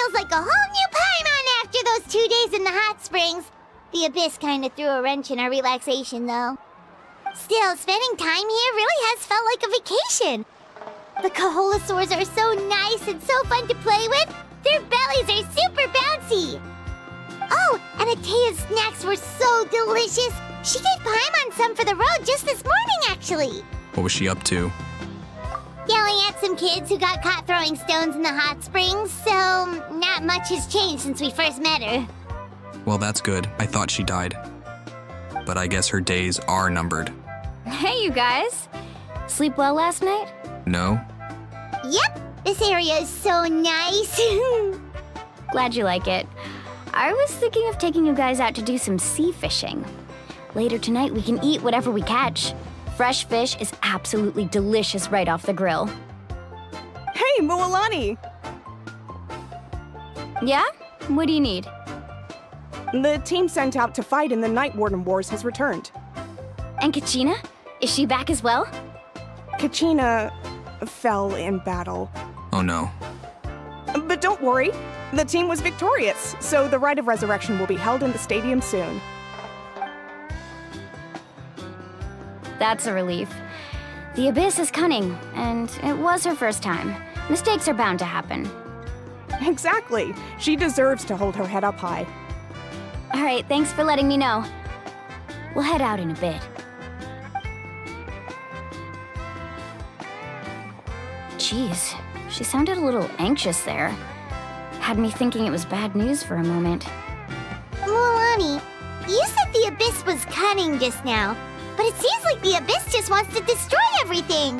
feels like a whole new Paimon after those 2 days in the hot springs. The Abyss kind of threw a wrench in our relaxation, though. Still, spending time here really has felt like a vacation. The Kaholasaurs are so nice and so fun to play with. Their bellies are super bouncy. Oh, and Atea's snacks were so delicious. She gave Paimon some for the road just this morning, actually. What was she up to? Yelling at some kids who got caught throwing stones in the hot springs, so not much has changed since we first met her. Well, that's good. I thought she died. But I guess her days are numbered. Hey, you guys. Sleep well last night? No? Yep, this area is so nice. Glad you like it. I was thinking of taking you guys out to do some sea fishing. Later tonight, we can eat whatever we catch. Fresh fish is absolutely delicious right off the grill. Hey, Mualani! Yeah? What do you need? The team sent out to fight in the Night Warden Wars has returned. And Kachina? Is she back as well? Kachina fell in battle. Oh no. But don't worry, the team was victorious, so the rite of resurrection will be held in the stadium soon. That's a relief. The Abyss is cunning, and it was her first time. Mistakes are bound to happen. Exactly. She deserves to hold her head up high. All right, thanks for letting me know. We'll head out in a bit. Jeez, she sounded a little anxious there. Had me thinking it was bad news for a moment. Mualani, you said the Abyss was cunning just now, but it seems like the Abyss just wants to destroy everything.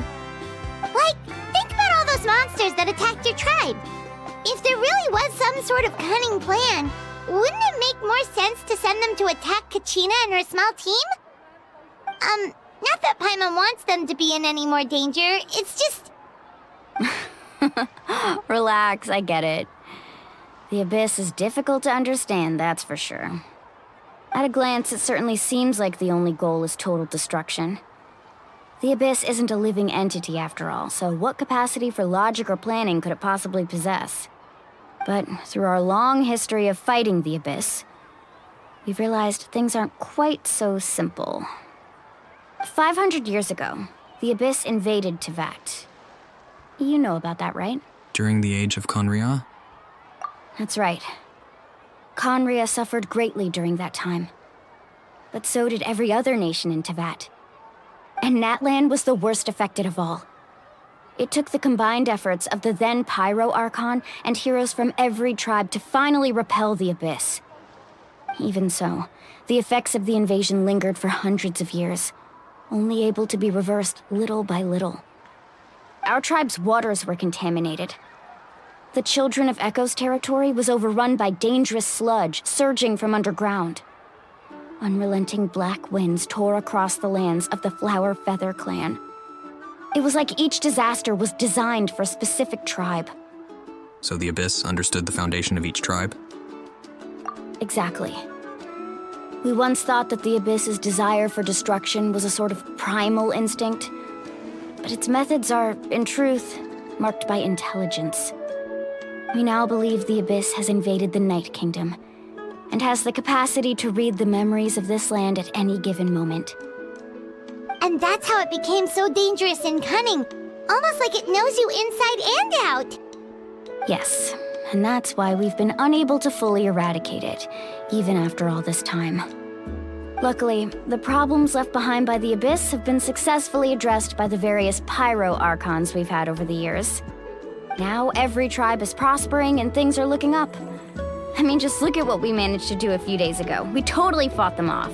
Like, think about all those monsters that attacked your tribe. If there really was some sort of cunning plan, wouldn't it make more sense to send them to attack Kachina and her small team? Not that Paimon wants them to be in any more danger, it's just... Relax, I get it. The Abyss is difficult to understand, that's for sure. At a glance, it certainly seems like the only goal is total destruction. The Abyss isn't a living entity after all, so what capacity for logic or planning could it possibly possess? But through our long history of fighting the Abyss, we've realized things aren't quite so simple. 500 years ago, the Abyss invaded Teyvat. You know about that, right? During the age of Conria? That's right. Conria suffered greatly during that time. But so did every other nation in Teyvat. And Natlan was the worst affected of all. It took the combined efforts of the then Pyro Archon and heroes from every tribe to finally repel the Abyss. Even so, the effects of the invasion lingered for hundreds of years, only able to be reversed little by little. Our tribe's waters were contaminated. The Children of Echo's territory was overrun by dangerous sludge surging from underground. Unrelenting black winds tore across the lands of the Flower Feather clan. It was like each disaster was designed for a specific tribe. So the Abyss understood the foundation of each tribe? Exactly. We once thought that the Abyss's desire for destruction was a sort of primal instinct, but its methods are, in truth, marked by intelligence. We now believe the Abyss has invaded the Night Kingdom, and has the capacity to read the memories of this land at any given moment. And that's how it became so dangerous and cunning, almost like it knows you inside and out. Yes, and that's why we've been unable to fully eradicate it, even after all this time. Luckily, the problems left behind by the Abyss have been successfully addressed by the various Pyro Archons we've had over the years. Now every tribe is prospering and things are looking up. I mean, just look at what we managed to do a few days ago. We totally fought them off.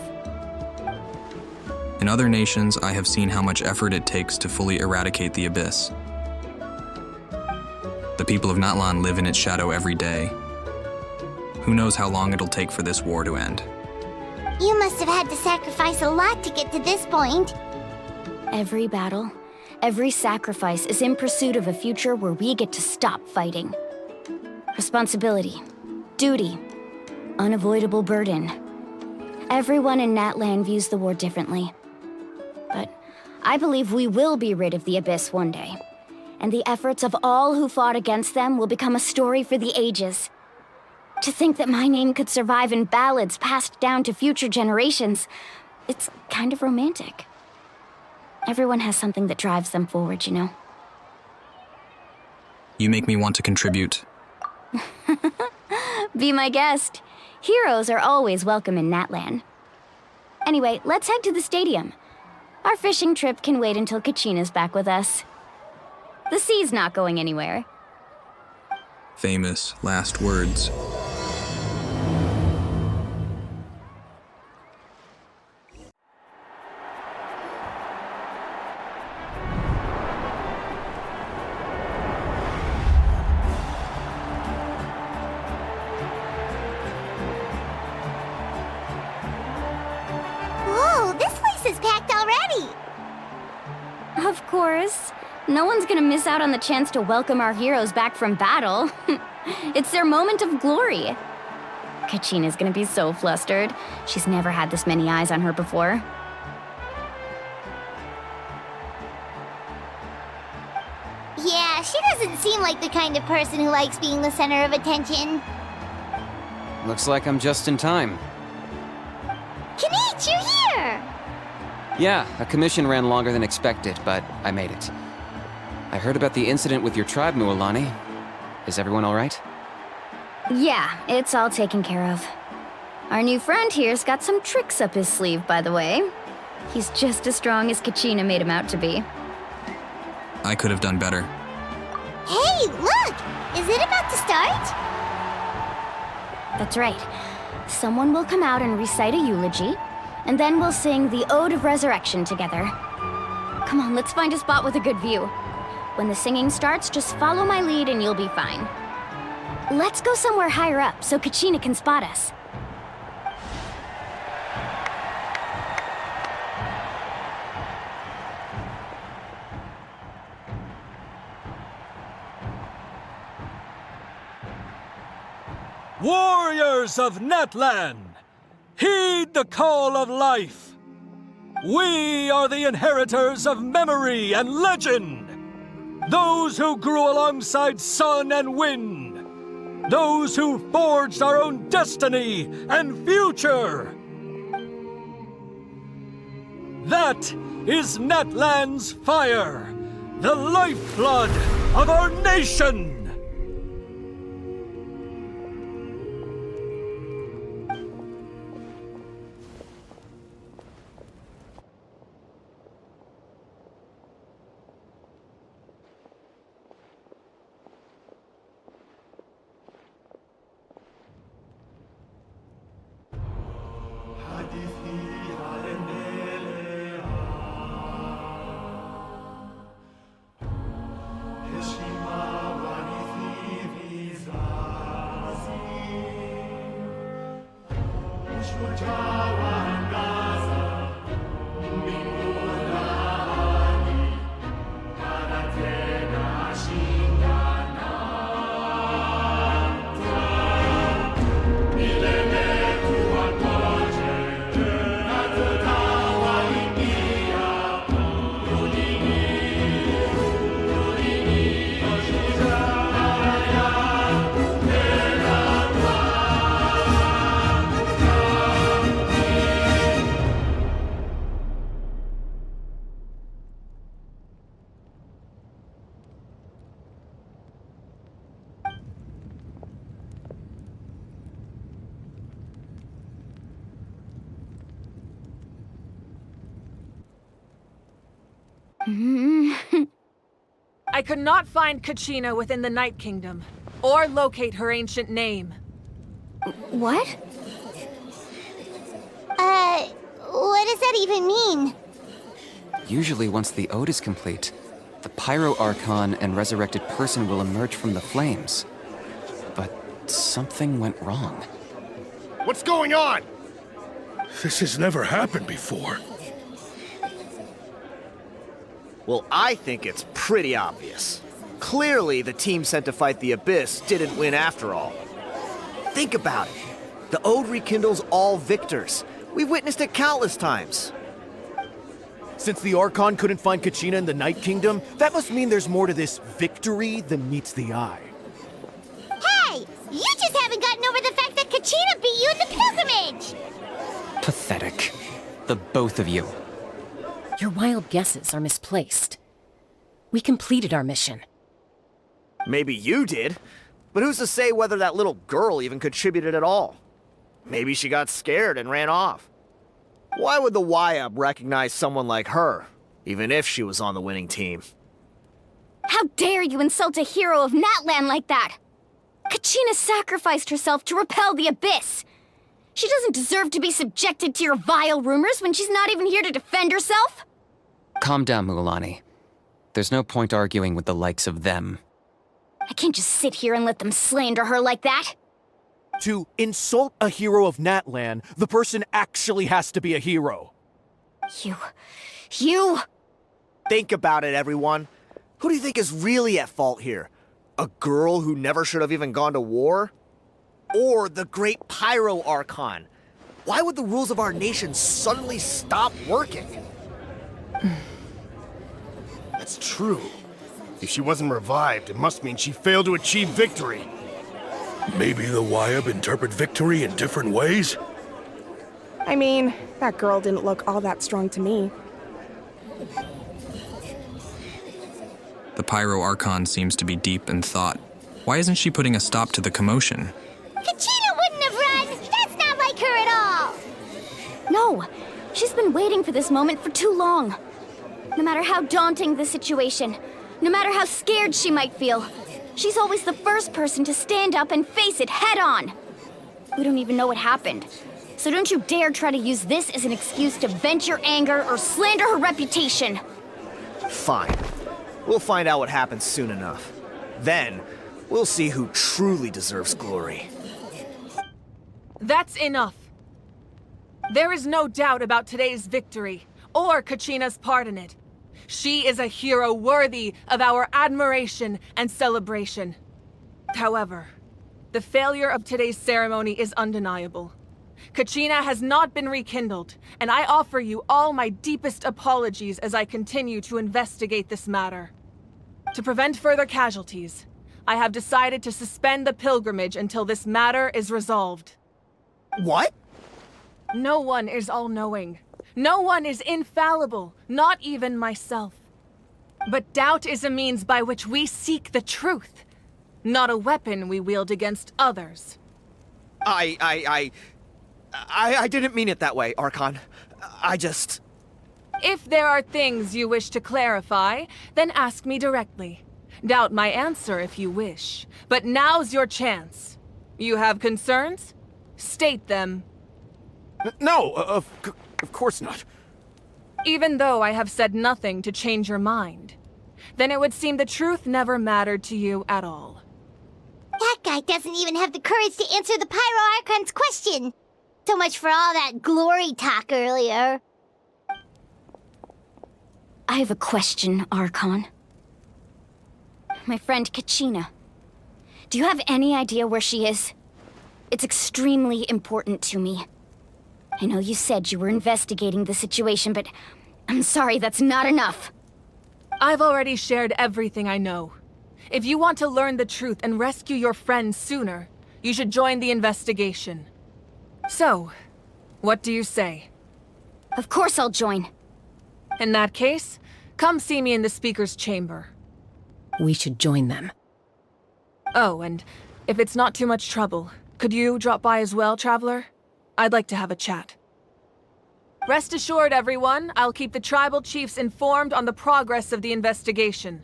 In other nations, I have seen how much effort it takes to fully eradicate the Abyss. The people of Natlan live in its shadow every day. Who knows how long it'll take for this war to end? You must have had to sacrifice a lot to get to this point. Every battle, every sacrifice is in pursuit of a future where we get to stop fighting. Responsibility, duty, unavoidable burden. Everyone in Natlan views the war differently. But I believe we will be rid of the Abyss one day. And the efforts of all who fought against them will become a story for the ages. To think that my name could survive in ballads passed down to future generations, it's kind of romantic. Everyone has something that drives them forward, you know? You make me want to contribute. Be my guest. Heroes are always welcome in Natlan. Anyway, let's head to the stadium. Our fishing trip can wait until Kachina's back with us. The sea's not going anywhere. Famous last words. Whoa, this place is packed already! Of course. No one's gonna miss out on the chance to welcome our heroes back from battle. It's their moment of glory. Kachina's gonna be so flustered. She's never had this many eyes on her before. Yeah, she doesn't seem like the kind of person who likes being the center of attention. Looks like I'm just in time. Kanich, you're here! Yeah, a commission ran longer than expected, but I made it. I heard about the incident with your tribe, Mualani. Is everyone all right? Yeah, it's all taken care of. Our new friend here's got some tricks up his sleeve, by the way. He's just as strong as Kachina made him out to be. I could have done better. Hey, look! Is it about to start? That's right. Someone will come out and recite a eulogy, and then we'll sing the Ode of Resurrection together. Come on, let's find a spot with a good view. When the singing starts, just follow my lead and you'll be fine. Let's go somewhere higher up so Kachina can spot us. Warriors of Natlan, heed the call of life. We are the inheritors of memory and legend. Those who grew alongside sun and wind. Those who forged our own destiny and future. That is Natlan's fire, the lifeblood of our nation. I could not find Kachina within the Night Kingdom, or locate her ancient name. What? What does that even mean? Usually once the ode is complete, the Pyro Archon and resurrected person will emerge from the flames. But something went wrong. What's going on? This has never happened before. Well, I think it's pretty obvious. Clearly, the team sent to fight the Abyss didn't win after all. Think about it. The Ode rekindles all victors. We've witnessed it countless times. Since the Archon couldn't find Kachina in the Night Kingdom, that must mean there's more to this victory than meets the eye. Hey! You just haven't got gotten over the fact that Kachina beat you in the pilgrimage! Pathetic. The both of you. Your wild guesses are misplaced. We completed our mission. Maybe you did, but who's to say whether that little girl even contributed at all? Maybe she got scared and ran off. Why would the YUB recognize someone like her, even if she was on the winning team? How dare you insult a hero of Natlan like that? Kachina sacrificed herself to repel the Abyss. She doesn't deserve to be subjected to your vile rumors when she's not even here to defend herself. Calm down, Mualani. There's no point arguing with the likes of them. I can't just sit here and let them slander her like that. To insult a hero of Natlan, the person actually has to be a hero. You... Think about it, everyone. Who do you think is really at fault here? A girl who never should have even gone to war? Or the great Pyro Archon? Why would the rules of our nation suddenly stop working? That's true. If she wasn't revived, it must mean she failed to achieve victory. Maybe the YUB interpret victory in different ways? I mean, that girl didn't look all that strong to me. The Pyro Archon seems to be deep in thought. Why isn't she putting a stop to the commotion? Kachina wouldn't have run! That's not like her at all! No, she's been waiting for this moment for too long. No matter how daunting the situation, no matter how scared she might feel, she's always the first person to stand up and face it head on. We don't even know what happened, so don't you dare try to use this as an excuse to vent your anger or slander her reputation. Fine. We'll find out what happens soon enough. Then, we'll see who truly deserves glory. That's enough. There is no doubt about today's victory, or Kachina's part in it. She is a hero worthy of our admiration and celebration. However, the failure of today's ceremony is undeniable. Kachina has not been rekindled, and I offer you all my deepest apologies as I continue to investigate this matter. To prevent further casualties, I have decided to suspend the pilgrimage until this matter is resolved. What? No one is all-knowing. No one is infallible, not even myself. But doubt is a means by which we seek the truth, not a weapon we wield against others. I didn't mean it that way, Archon. I just... If there are things you wish to clarify, then ask me directly. Doubt my answer if you wish. But now's your chance. You have concerns? State them. No, of course not. Even though I have said nothing to change your mind, then it would seem the truth never mattered to you at all. That guy doesn't even have the courage to answer the Pyro Archon's question. So much for all that glory talk earlier. I have a question, Archon. My friend Kachina. Do you have any idea where she is? It's extremely important to me. I know you said you were investigating the situation, but I'm sorry, that's not enough. I've already shared everything I know. If you want to learn the truth and rescue your friend sooner, you should join the investigation. So, what do you say? Of course I'll join. In that case, come see me in the speaker's chamber. We should join them. Oh, and if it's not too much trouble, could you drop by as well, Traveler? I'd like to have a chat. Rest assured, everyone, I'll keep the tribal chiefs informed on the progress of the investigation.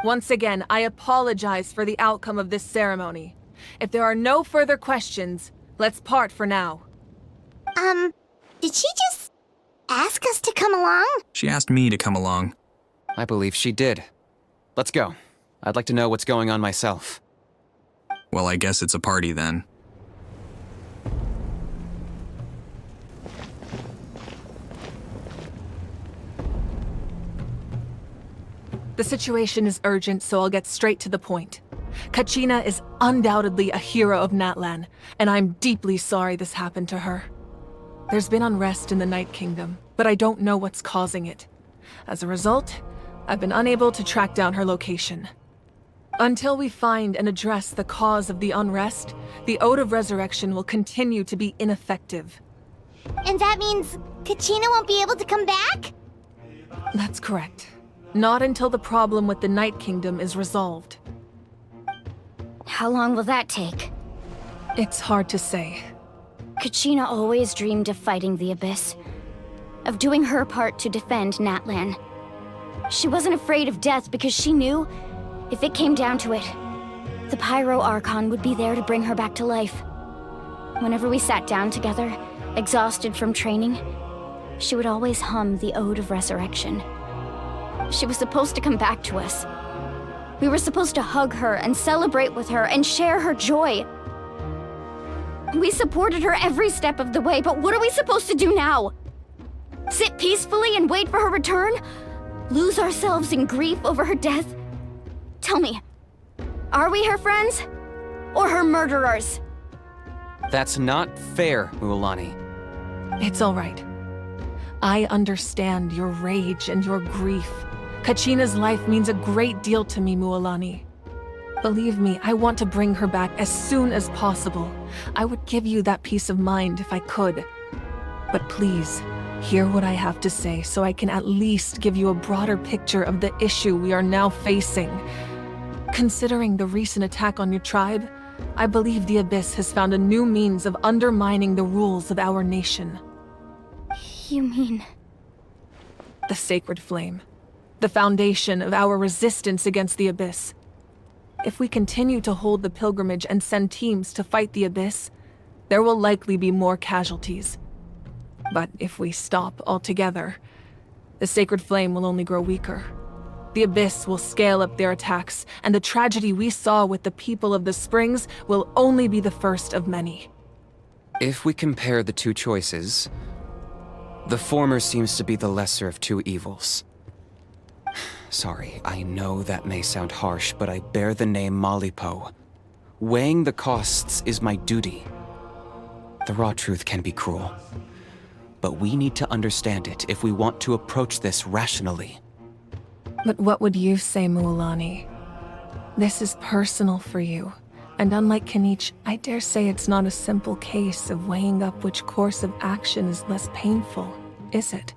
Once again, I apologize for the outcome of this ceremony. If there are no further questions, let's part for now. Did she just ask us to come along? She asked me to come along. I believe she did. Let's go. I'd like to know what's going on myself. Well, I guess it's a party then. The situation is urgent, so I'll get straight to the point. Kachina is undoubtedly a hero of Natlan, and I'm deeply sorry this happened to her. There's been unrest in the Night Kingdom, but I don't know what's causing it. As a result, I've been unable to track down her location. Until we find and address the cause of the unrest, the Ode of Resurrection will continue to be ineffective. And that means Kachina won't be able to come back? That's correct. Not until the problem with the Night Kingdom is resolved. How long will that take? It's hard to say. Kachina always dreamed of fighting the Abyss, of doing her part to defend Natlan. She wasn't afraid of death because she knew, if it came down to it, the Pyro Archon would be there to bring her back to life. Whenever we sat down together, exhausted from training, she would always hum the Ode of Resurrection. She was supposed to come back to us. We were supposed to hug her and celebrate with her and share her joy. We supported her every step of the way, but what are we supposed to do now? Sit peacefully and wait for her return? Lose ourselves in grief over her death? Tell me, are we her friends? Or her murderers? That's not fair, Mualani. It's all right. I understand your rage and your grief. Kachina's life means a great deal to me, Mualani. Believe me, I want to bring her back as soon as possible. I would give you that peace of mind if I could. But please, hear what I have to say so I can at least give you a broader picture of the issue we are now facing. Considering the recent attack on your tribe, I believe the Abyss has found a new means of undermining the rules of our nation. You mean... The Sacred Flame. The foundation of our resistance against the Abyss. If we continue to hold the pilgrimage and send teams to fight the Abyss, there will likely be more casualties. But if we stop altogether, the Sacred Flame will only grow weaker. The Abyss will scale up their attacks, and the tragedy we saw with the people of the Springs will only be the first of many. If we compare the two choices, the former seems to be the lesser of two evils. Sorry, I know that may sound harsh, but I bear the name Malipo. Weighing the costs is my duty. The raw truth can be cruel, but we need to understand it if we want to approach this rationally. But what would you say, Mualani? This is personal for you, and unlike Kenichi, I dare say it's not a simple case of weighing up which course of action is less painful, is it?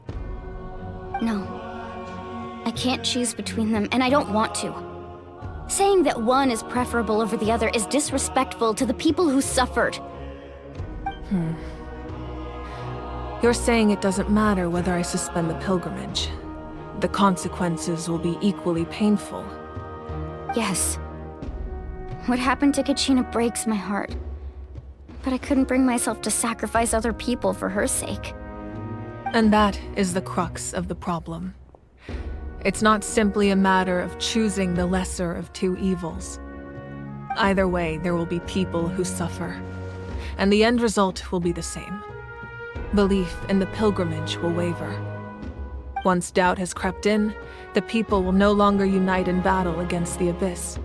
No. I can't choose between them, and I don't want to. Saying that one is preferable over the other is disrespectful to the people who suffered. You're saying it doesn't matter whether I suspend the pilgrimage. The consequences will be equally painful. Yes. What happened to Kachina breaks my heart. But I couldn't bring myself to sacrifice other people for her sake. And that is the crux of the problem. It's not simply a matter of choosing the lesser of two evils. Either way, there will be people who suffer, and the end result will be the same. Belief in the pilgrimage will waver. Once doubt has crept in, the people will no longer unite in battle against the Abyss.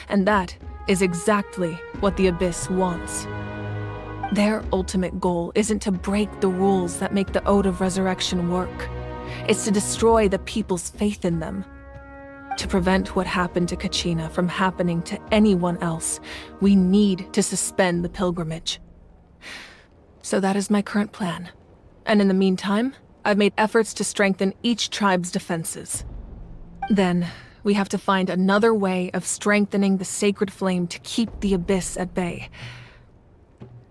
And that is exactly what the Abyss wants. Their ultimate goal isn't to break the rules that make the Ode of Resurrection work. It's to destroy the people's faith in them. To prevent what happened to Kachina from happening to anyone else, we need to suspend the pilgrimage. So that is my current plan. And in the meantime, I've made efforts to strengthen each tribe's defenses. Then, we have to find another way of strengthening the Sacred Flame to keep the Abyss at bay.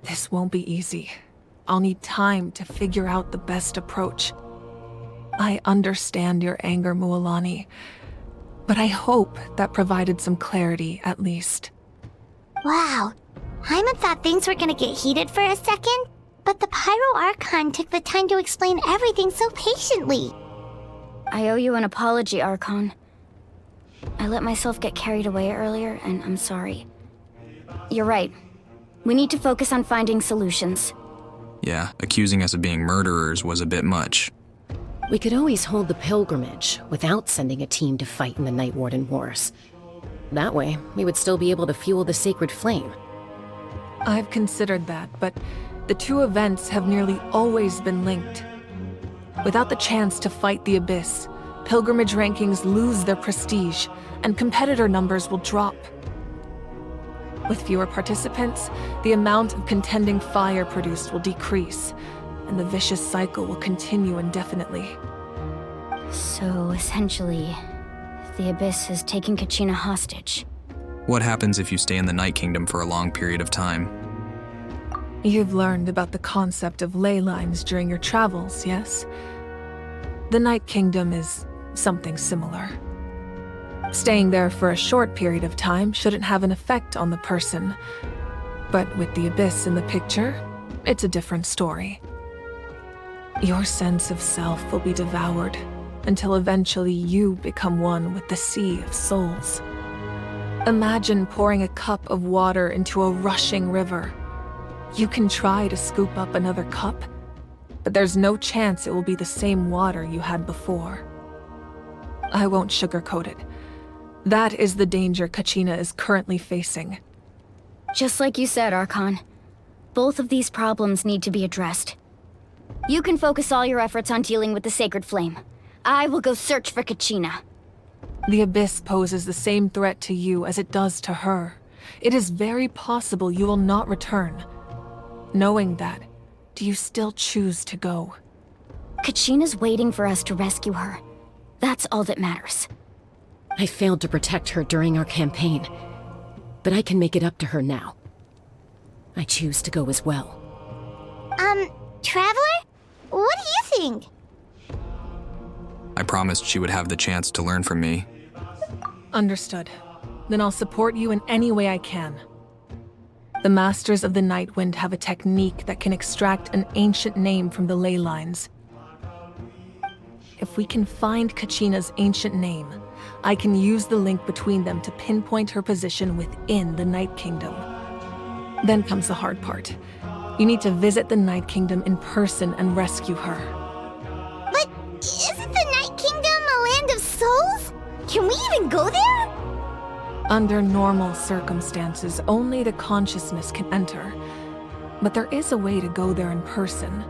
This won't be easy. I'll need time to figure out the best approach. I understand your anger, Mualani, but I hope that provided some clarity at least. Wow. Hyman thought things were gonna get heated for a second, but the Pyro Archon took the time to explain everything so patiently. I owe you an apology, Archon. I let myself get carried away earlier, and I'm sorry. You're right. We need to focus on finding solutions. Yeah, accusing us of being murderers was a bit much. We could always hold the pilgrimage without sending a team to fight in the Night Warden Wars. That way, we would still be able to fuel the Sacred Flame. I've considered that, but the two events have nearly always been linked. Without the chance to fight the Abyss, pilgrimage rankings lose their prestige, and competitor numbers will drop. With fewer participants, the amount of contending fire produced will decrease, and the vicious cycle will continue indefinitely. So, essentially, the Abyss is taking Kachina hostage. What happens if you stay in the Night Kingdom for a long period of time? You've learned about the concept of ley lines during your travels, yes? The Night Kingdom is something similar. Staying there for a short period of time shouldn't have an effect on the person. But with the Abyss in the picture, it's a different story. Your sense of self will be devoured until eventually you become one with the Sea of Souls. Imagine pouring a cup of water into a rushing river. You can try to scoop up another cup, but there's no chance it will be the same water you had before. I won't sugarcoat it. That is the danger Kachina is currently facing. Just like you said, Archon. Both of these problems need to be addressed. You can focus all your efforts on dealing with the Sacred Flame. I will go search for Kachina. The Abyss poses the same threat to you as it does to her. It is very possible you will not return. Knowing that, do you still choose to go? Kachina's waiting for us to rescue her. That's all that matters. I failed to protect her during our campaign, but I can make it up to her now. I choose to go as well. Traveler? What do you think? I promised she would have the chance to learn from me. Understood. Then I'll support you in any way I can. The Masters of the Nightwind have a technique that can extract an ancient name from the ley lines. If we can find Kachina's ancient name, I can use the link between them to pinpoint her position within the Night Kingdom. Then comes the hard part. You need to visit the Night Kingdom in person and rescue her. But isn't the Night Kingdom a land of souls? Can we even go there? Under normal circumstances, only the consciousness can enter. But there is a way to go there in person.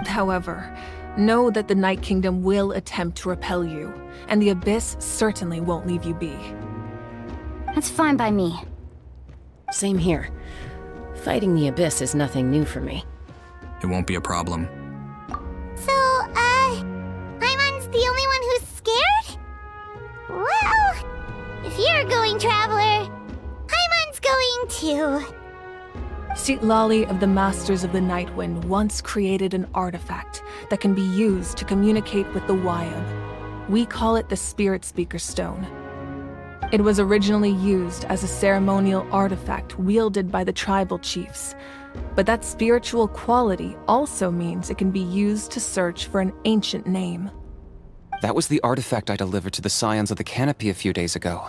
However, know that the Night Kingdom will attempt to repel you, and the Abyss certainly won't leave you be. That's fine by me. Same here. Fighting the Abyss is nothing new for me. It won't be a problem. So, Paimon's the only one who's scared? Well, if you're going, Traveler, Paimon's going too. Citlali of the Masters of the Nightwind once created an artifact that can be used to communicate with the Wyab. We call it the Spirit Speaker Stone. It was originally used as a ceremonial artifact wielded by the tribal chiefs, but that spiritual quality also means it can be used to search for an ancient name. That was the artifact I delivered to the Scions of the Canopy a few days ago.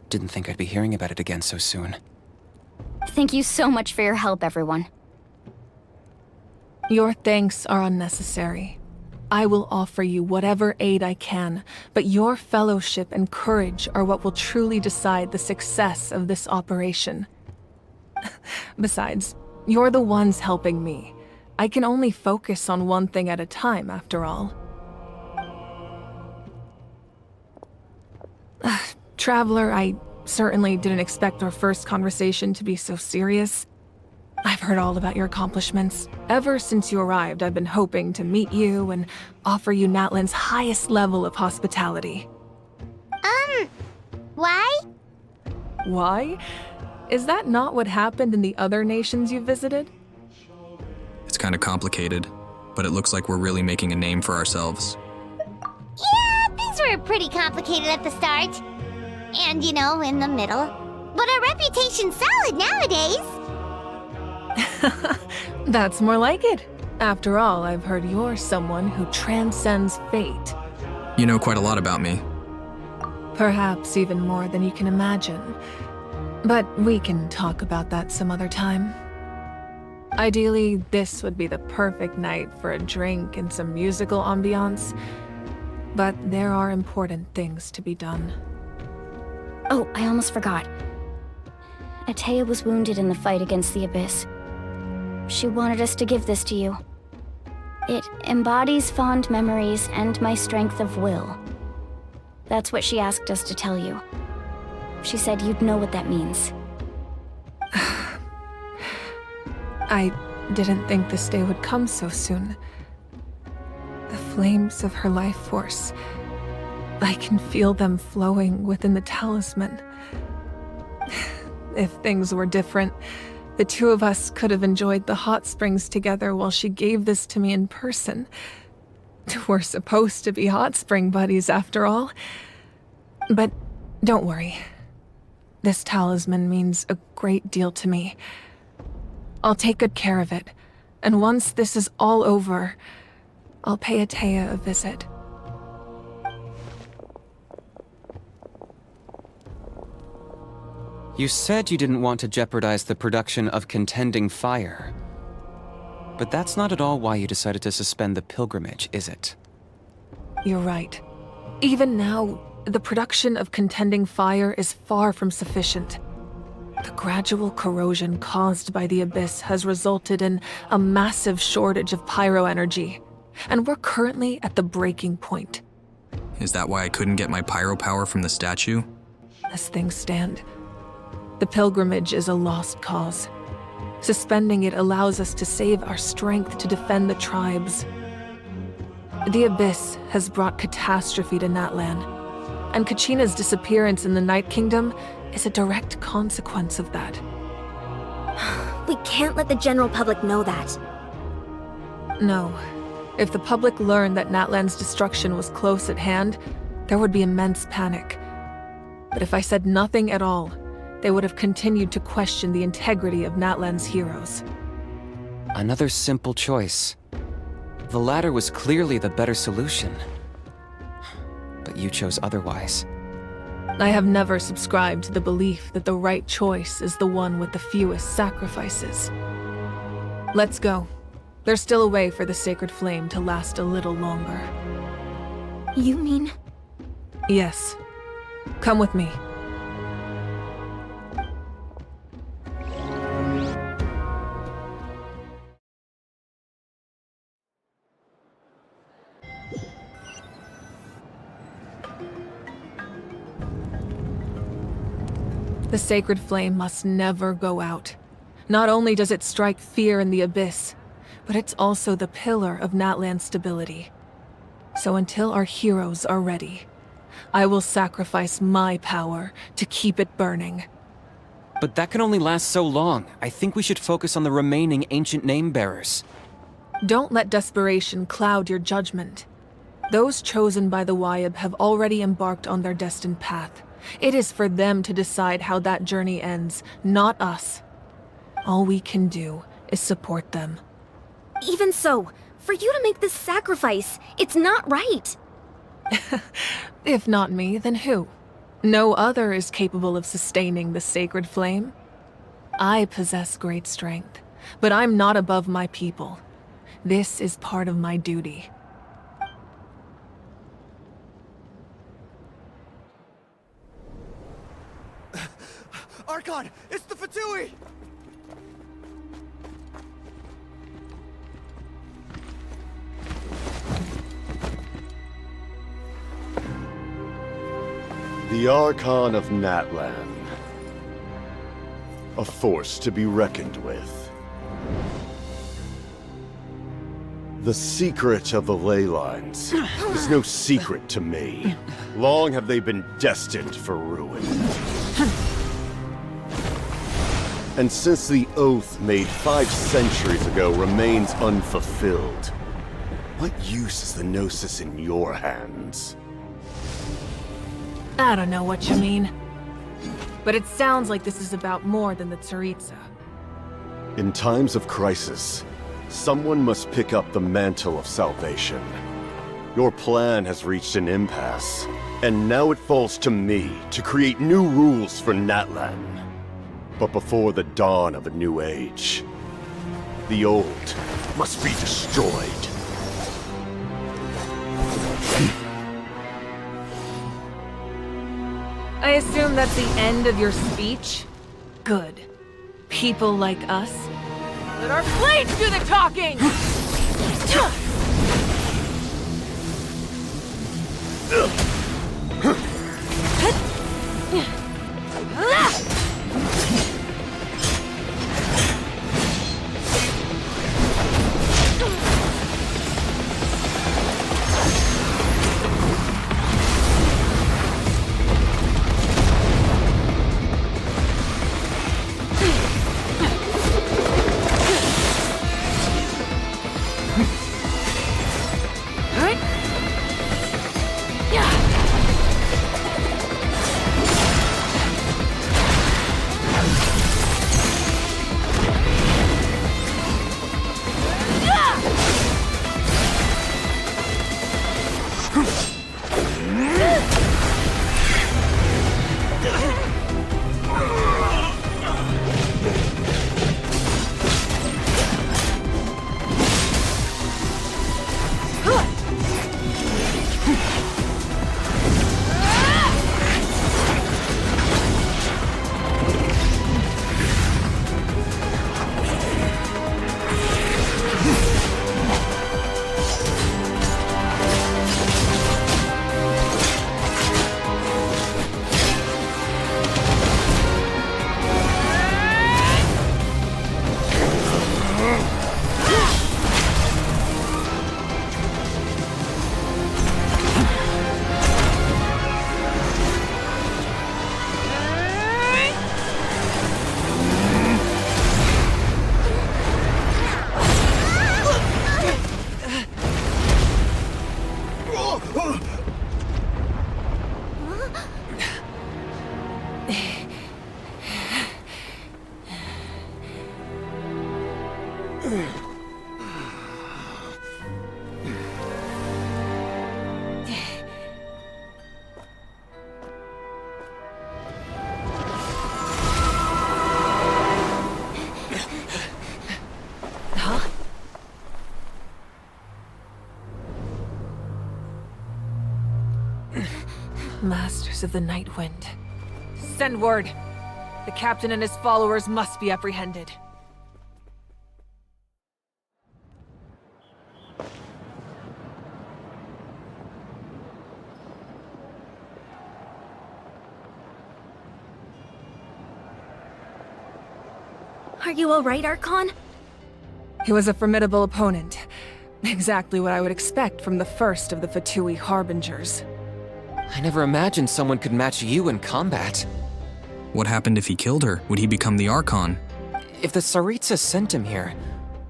Didn't think I'd be hearing about it again so soon. Thank you so much for your help, everyone. Your thanks are unnecessary. I will offer you whatever aid I can, but your fellowship and courage are what will truly decide the success of this operation. Besides, you're the ones helping me. I can only focus on one thing at a time, after all. Traveler, I certainly didn't expect our first conversation to be so serious. I've heard all about your accomplishments. Ever since you arrived, I've been hoping to meet you and offer you Natlan's highest level of hospitality. Why? Why? Is that not what happened in the other nations you visited? It's kind of complicated, but it looks like we're really making a name for ourselves. Yeah, things were pretty complicated at the start. And, in the middle. But our reputation's solid nowadays. That's more like it. After all, I've heard you're someone who transcends fate. You know quite a lot about me. Perhaps even more than you can imagine. But we can talk about that some other time. Ideally, this would be the perfect night for a drink and some musical ambiance. But there are important things to be done. Oh, I almost forgot. Atea was wounded in the fight against the Abyss. She wanted us to give this to you. It embodies fond memories and my strength of will. That's what she asked us to tell you. She said you'd know what that means. I didn't think this day would come so soon. The flames of her life force. I can feel them flowing within the talisman. If things were different, the two of us could have enjoyed the hot springs together while she gave this to me in person. We're supposed to be hot spring buddies after all. But don't worry. This talisman means a great deal to me. I'll take good care of it, and once this is all over, I'll pay Atea a visit. You said you didn't want to jeopardize the production of contending fire. But that's not at all why you decided to suspend the pilgrimage, is it? You're right. Even now, the production of contending fire is far from sufficient. The gradual corrosion caused by the Abyss has resulted in a massive shortage of pyro energy, and we're currently at the breaking point. Is that why I couldn't get my pyro power from the statue? As things stand, the pilgrimage is a lost cause. Suspending it allows us to save our strength to defend the tribes. The Abyss has brought catastrophe to Natlan, and Kachina's disappearance in the Night Kingdom is a direct consequence of that. We can't let the general public know that. No. If the public learned that Natlan's destruction was close at hand, there would be immense panic. But if I said nothing at all, they would have continued to question the integrity of Natlan's heroes. Another simple choice. The latter was clearly the better solution. But you chose otherwise. I have never subscribed to the belief that the right choice is the one with the fewest sacrifices. Let's go. There's still a way for the sacred flame to last a little longer. You mean? Yes. Come with me. The sacred flame must never go out. Not only does it strike fear in the Abyss, but it's also the pillar of Natlan's stability. So until our heroes are ready, I will sacrifice my power to keep it burning. But that can only last so long. I think we should focus on the remaining ancient name-bearers. Don't let desperation cloud your judgment. Those chosen by the Wayab have already embarked on their destined path. It is for them to decide how that journey ends, not us. All we can do is support them. Even so, for you to make this sacrifice, it's not right. If not me, then who? No other is capable of sustaining the sacred flame. I possess great strength, but I'm not above my people. This is part of my duty. Archon, it's the Fatui! The Archon of Natlan. A force to be reckoned with. The secret of the ley lines is no secret to me. Long have they been destined for ruin. And since the oath made 5 centuries ago remains unfulfilled, what use is the Gnosis in your hands? I don't know what you mean. But it sounds like this is about more than the Tsaritsa. In times of crisis, someone must pick up the mantle of salvation. Your plan has reached an impasse, and now it falls to me to create new rules for Natlan. But before the dawn of a new age, the old must be destroyed. I assume that's the end of your speech? Good. People like us. Let our blades do the talking! Masters of the Night Wind. Send word. The captain and his followers must be apprehended. Are you alright, Archon? He was a formidable opponent. Exactly what I would expect from the first of the Fatui Harbingers. I never imagined someone could match you in combat. What happened if he killed her? Would he become the Archon? If the Tsaritsa sent him here,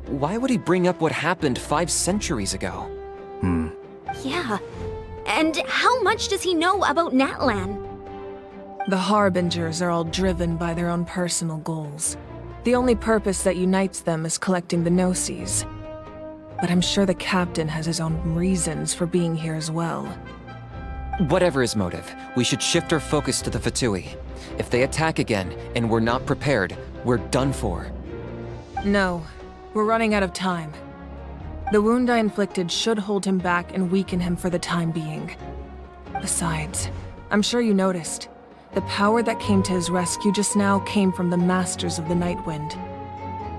why would he bring up what happened 5 centuries ago? Yeah. And how much does he know about Natlan? The Harbingers are all driven by their own personal goals. The only purpose that unites them is collecting the Gnosis. But I'm sure the captain has his own reasons for being here as well. Whatever his motive, we should shift our focus to the Fatui. If they attack again, and we're not prepared, we're done for. No, we're running out of time. The wound I inflicted should hold him back and weaken him for the time being. Besides, I'm sure you noticed, the power that came to his rescue just now came from the Masters of the Night Wind.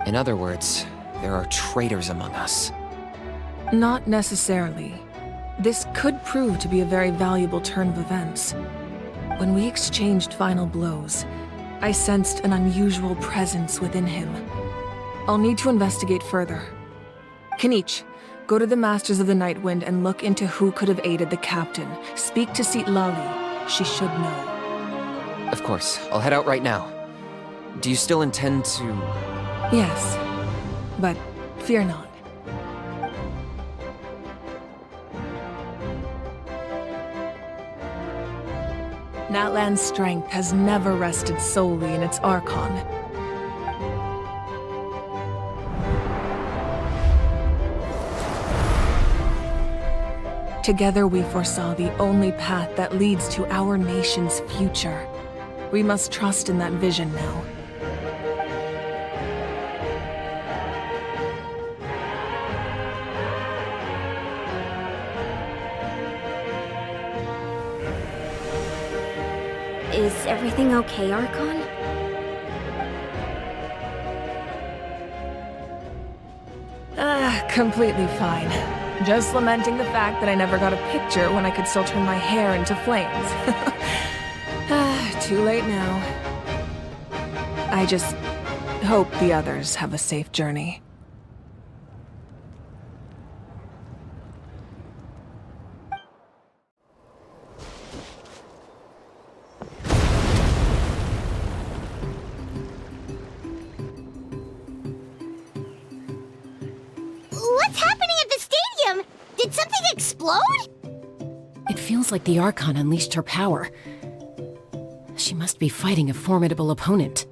In other words, there are traitors among us. Not necessarily. This could prove to be a very valuable turn of events. When we exchanged final blows, I sensed an unusual presence within him. I'll need to investigate further. Kenichi, go to the Masters of the Night Wind and look into who could have aided the captain. Speak to Lali. She should know. Of course, I'll head out right now. Do you still intend to... Yes, but fear not. Natlan's strength has never rested solely in its Archon. Together we foresaw the only path that leads to our nation's future. We must trust in that vision now. Is everything okay, Archon? Completely fine. Just lamenting the fact that I never got a picture when I could still turn my hair into flames. Too late now. I just hope the others have a safe journey. What's happening at the stadium? Did something explode? It feels like the Archon unleashed her power. She must be fighting a formidable opponent.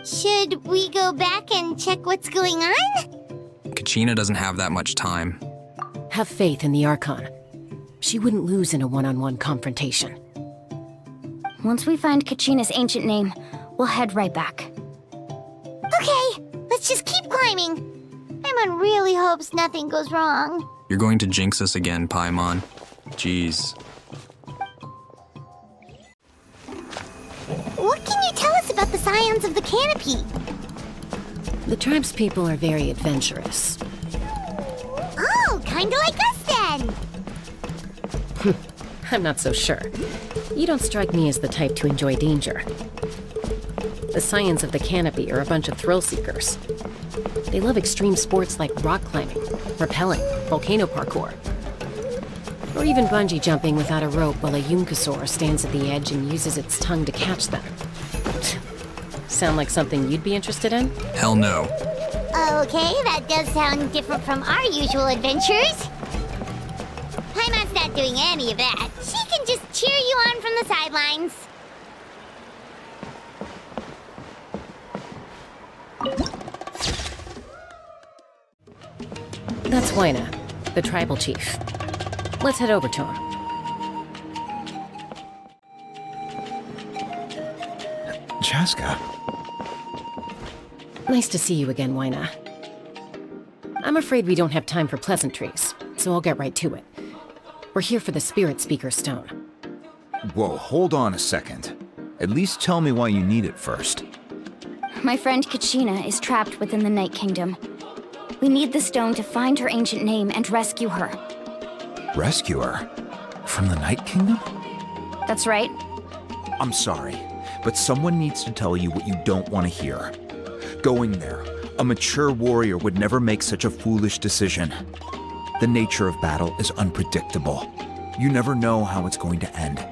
Should we go back and check what's going on? Kachina doesn't have that much time. Have faith in the Archon. She wouldn't lose in a one-on-one confrontation. Once we find Kachina's ancient name, we'll head right back. Okay, let's just keep climbing. Paimon really hopes nothing goes wrong. You're going to jinx us again, Paimon. Jeez. What can you tell us about the Scions of the Canopy? The tribe's people are very adventurous. Oh, kinda like us then. I'm not so sure. You don't strike me as the type to enjoy danger. The Scions of the Canopy are a bunch of thrill seekers. They love extreme sports like rock climbing, rappelling, volcano parkour, or even bungee jumping without a rope while a Yunkasaur stands at the edge and uses its tongue to catch them. Sound like something you'd be interested in? Hell no. Okay, that does sound different from our usual adventures. Paimon's not doing any of that. She can just cheer you on from the sidelines. That's Waina, the tribal chief. Let's head over to him. Chaska. Nice to see you again, Waina. I'm afraid we don't have time for pleasantries, so I'll get right to it. We're here for the Spirit Speaker Stone. Whoa, hold on a second. At least tell me why you need it first. My friend Kachina is trapped within the Night Kingdom. We need the stone to find her ancient name and rescue her. Rescue her? From the Night Kingdom? That's right. I'm sorry, but someone needs to tell you what you don't want to hear. Going there, a mature warrior would never make such a foolish decision. The nature of battle is unpredictable. You never know how it's going to end.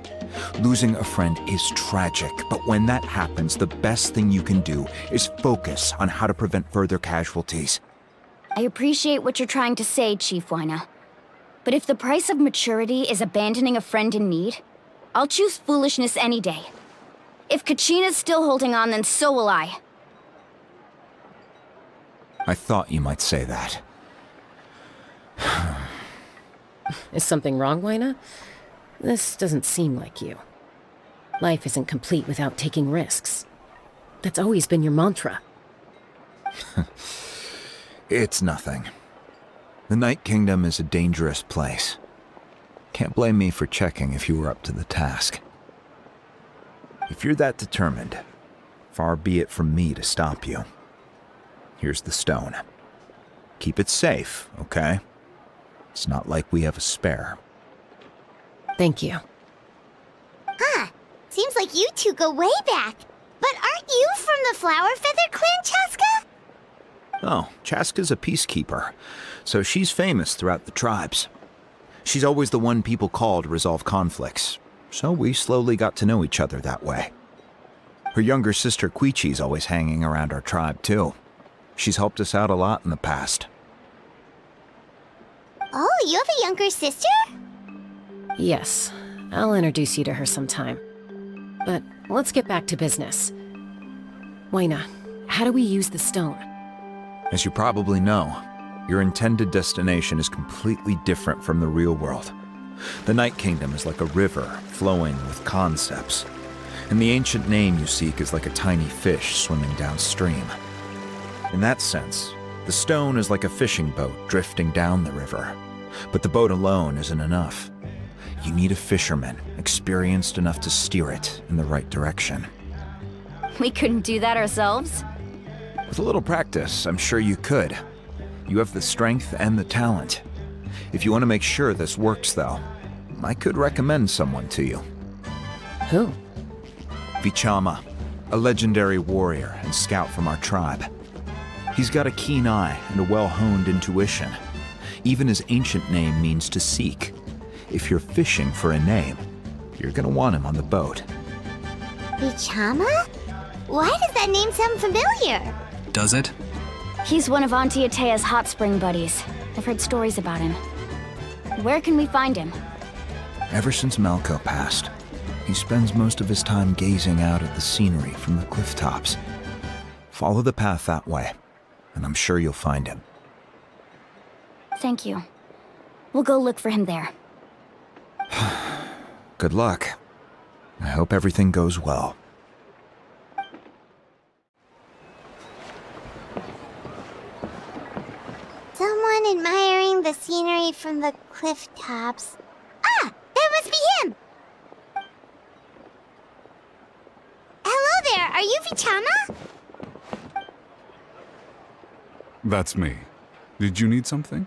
Losing a friend is tragic, but when that happens, the best thing you can do is focus on how to prevent further casualties. I appreciate what you're trying to say, Chief Waina. But if the price of maturity is abandoning a friend in need, I'll choose foolishness any day. If Kachina's still holding on, then so will I. I thought you might say that. Is something wrong, Waina? This doesn't seem like you. Life isn't complete without taking risks. That's always been your mantra. It's nothing. The Night Kingdom is a dangerous place. Can't blame me for checking if you were up to the task. If you're that determined, far be it from me to stop you. Here's the stone. Keep it safe, okay? It's not like we have a spare. Thank you. Huh. Seems like you two go way back. But aren't you from the Flower Feather Clan, Chaska? Oh, Chaska's a peacekeeper, so she's famous throughout the tribes. She's always the one people call to resolve conflicts, so we slowly got to know each other that way. Her younger sister Quichi's always hanging around our tribe, too. She's helped us out a lot in the past. Oh, you have a younger sister? Yes, I'll introduce you to her sometime. But let's get back to business. Waina, how do we use the stone? As you probably know, your intended destination is completely different from the real world. The Night Kingdom is like a river flowing with concepts, and the ancient name you seek is like a tiny fish swimming downstream. In that sense, the stone is like a fishing boat drifting down the river, but the boat alone isn't enough. You need a fisherman experienced enough to steer it in the right direction. We couldn't do that ourselves? With a little practice, I'm sure you could. You have the strength and the talent. If you want to make sure this works, though, I could recommend someone to you. Who? Vichama, a legendary warrior and scout from our tribe. He's got a keen eye and a well-honed intuition. Even his ancient name means to seek. If you're fishing for a name, you're gonna want him on the boat. Bichama? Why does that name sound familiar? Does it? He's one of Auntie Atea's hot spring buddies. I've heard stories about him. Where can we find him? Ever since Malco passed, he spends most of his time gazing out at the scenery from the cliff tops. Follow the path that way, and I'm sure you'll find him. Thank you. We'll go look for him there. Good luck. I hope everything goes well. Someone admiring the scenery from the cliff tops. Ah! That must be him! Hello there, are you Vichama? That's me. Did you need something?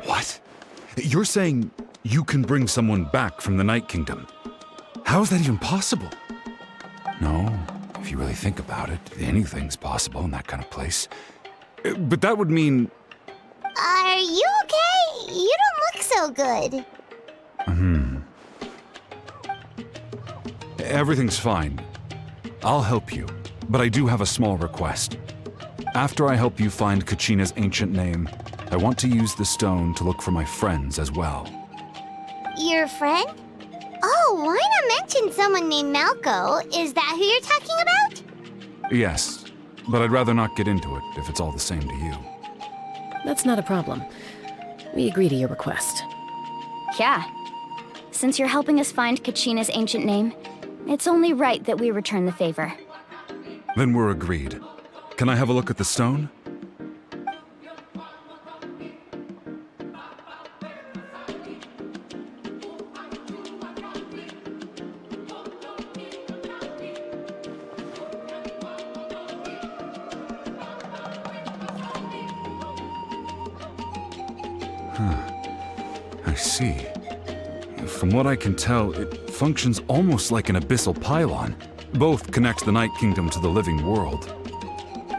What? You're saying you can bring someone back from the Night Kingdom? How is that even possible? No, if you really think about it, anything's possible in that kind of place. But that would mean... Are you okay? You don't look so good. Everything's fine. I'll help you, but I do have a small request. After I help you find Kachina's ancient name, I want to use the stone to look for my friends as well. Your friend? Oh, why not mention someone named Malco? Is that who you're talking about? Yes, but I'd rather not get into it if it's all the same to you. That's not a problem. We agree to your request. Yeah. Since you're helping us find Kachina's ancient name, it's only right that we return the favor. Then we're agreed. Can I have a look at the stone? I see. From what I can tell, it functions almost like an abyssal pylon. Both connect the Night Kingdom to the living world.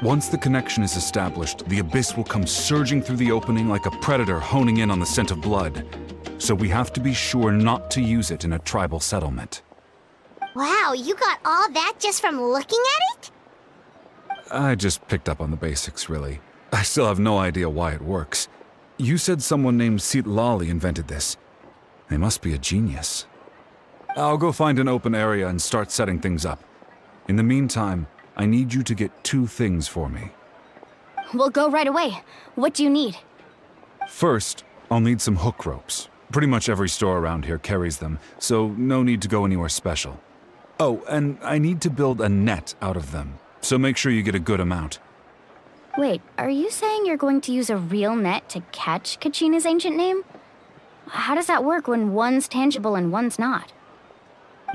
Once the connection is established, the abyss will come surging through the opening like a predator honing in on the scent of blood. So we have to be sure not to use it in a tribal settlement. Wow, you got all that just from looking at it? I just picked up on the basics, really. I still have no idea why it works. You said someone named Sitlali invented this. They must be a genius. I'll go find an open area and start setting things up. In the meantime, I need you to get 2 things for me. We'll go right away. What do you need? First, I'll need some hook ropes. Pretty much every store around here carries them, so no need to go anywhere special. Oh, and I need to build a net out of them, so make sure you get a good amount. Wait, are you saying you're going to use a real net to catch Kachina's ancient name? How does that work when one's tangible and one's not?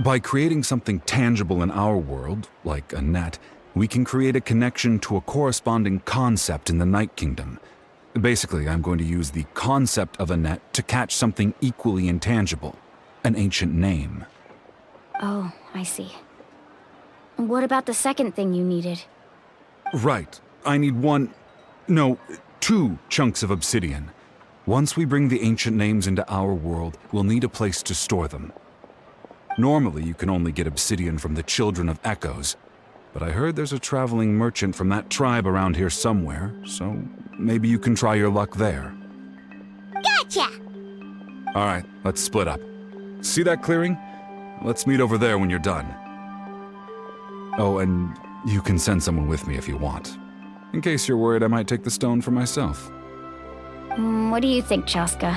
By creating something tangible in our world, like a net, we can create a connection to a corresponding concept in the Night Kingdom. Basically, I'm going to use the concept of a net to catch something equally intangible, an ancient name. Oh, I see. What about the second thing you needed? Right. I need 2 chunks of obsidian. Once we bring the ancient names into our world, we'll need a place to store them. Normally, you can only get obsidian from the Children of Echoes, but I heard there's a traveling merchant from that tribe around here somewhere, so maybe you can try your luck there. Gotcha! Alright, let's split up. See that clearing? Let's meet over there when you're done. Oh, and you can send someone with me if you want. In case you're worried I might take the stone for myself. What do you think, Chaska?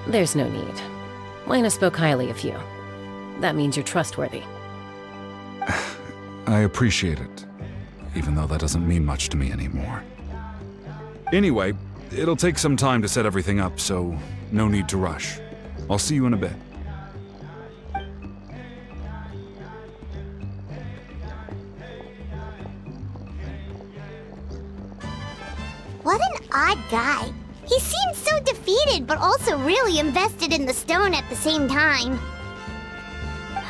There's no need. Lena spoke highly of you. That means you're trustworthy. I appreciate it, even though that doesn't mean much to me anymore. Anyway, it'll take some time to set everything up, so no need to rush. I'll see you in a bit. guy. He seemed so defeated, but also really invested in the stone at the same time.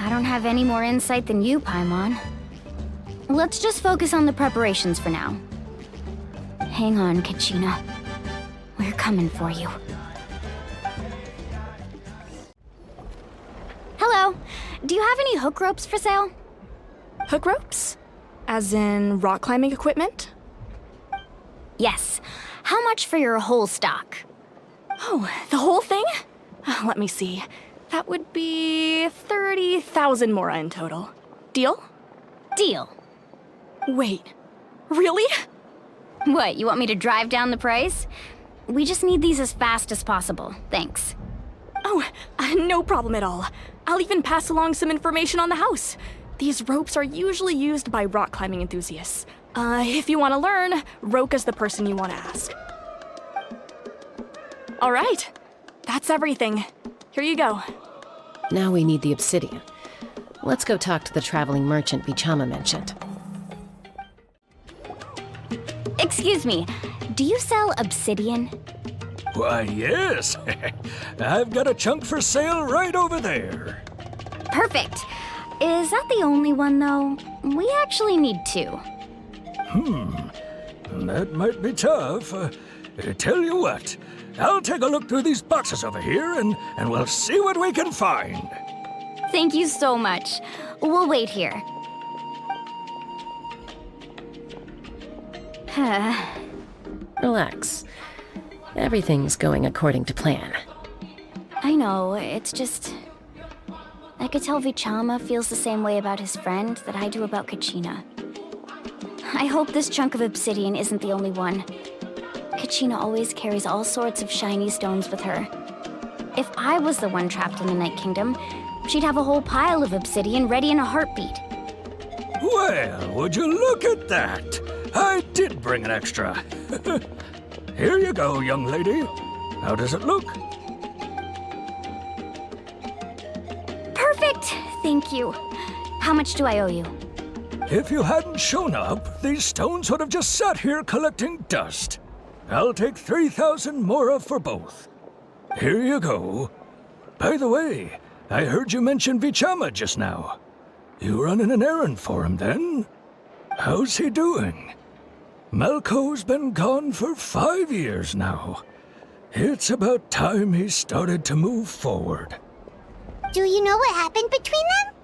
I don't have any more insight than you, Paimon. Let's just focus on the preparations for now. Hang on, Kachina. We're coming for you. Hello. Do you have any hook ropes for sale? Hook ropes? As in rock climbing equipment? Yes. How much for your whole stock? Oh, the whole thing? Let me see. That would be 30,000 mora in total. Deal? Deal. Wait, really? What, you want me to drive down the price? We just need these as fast as possible. Thanks. Oh, no problem at all. I'll even pass along some information on the house. These ropes are usually used by rock climbing enthusiasts. If you want to learn, Roka's the person you want to ask. All right, that's everything. Here you go. Now we need the obsidian. Let's go talk to the traveling merchant Vichama mentioned. Excuse me, do you sell obsidian? Why, yes. I've got a chunk for sale right over there. Perfect. Is that the only one, though? We actually need two. That might be tough. Tell you what, I'll take a look through these boxes over here and we'll see what we can find. Thank you so much. We'll wait here. Relax. Everything's going according to plan. I know, it's just... I could tell Vichama feels the same way about his friend that I do about Kachina. I hope this chunk of obsidian isn't the only one. Kachina always carries all sorts of shiny stones with her. If I was the one trapped in the Night Kingdom, she'd have a whole pile of obsidian ready in a heartbeat. Well, would you look at that? I did bring an extra. Here you go, young lady. How does it look? Perfect! Thank you. How much do I owe you? If you hadn't shown up, these stones would have just sat here collecting dust. I'll take 3,000 mora for both. Here you go. By the way, I heard you mention Vichama just now. You running an errand for him, then? How's he doing? Malko's been gone for 5 years now. It's about time he started to move forward. Do you know what happened between them?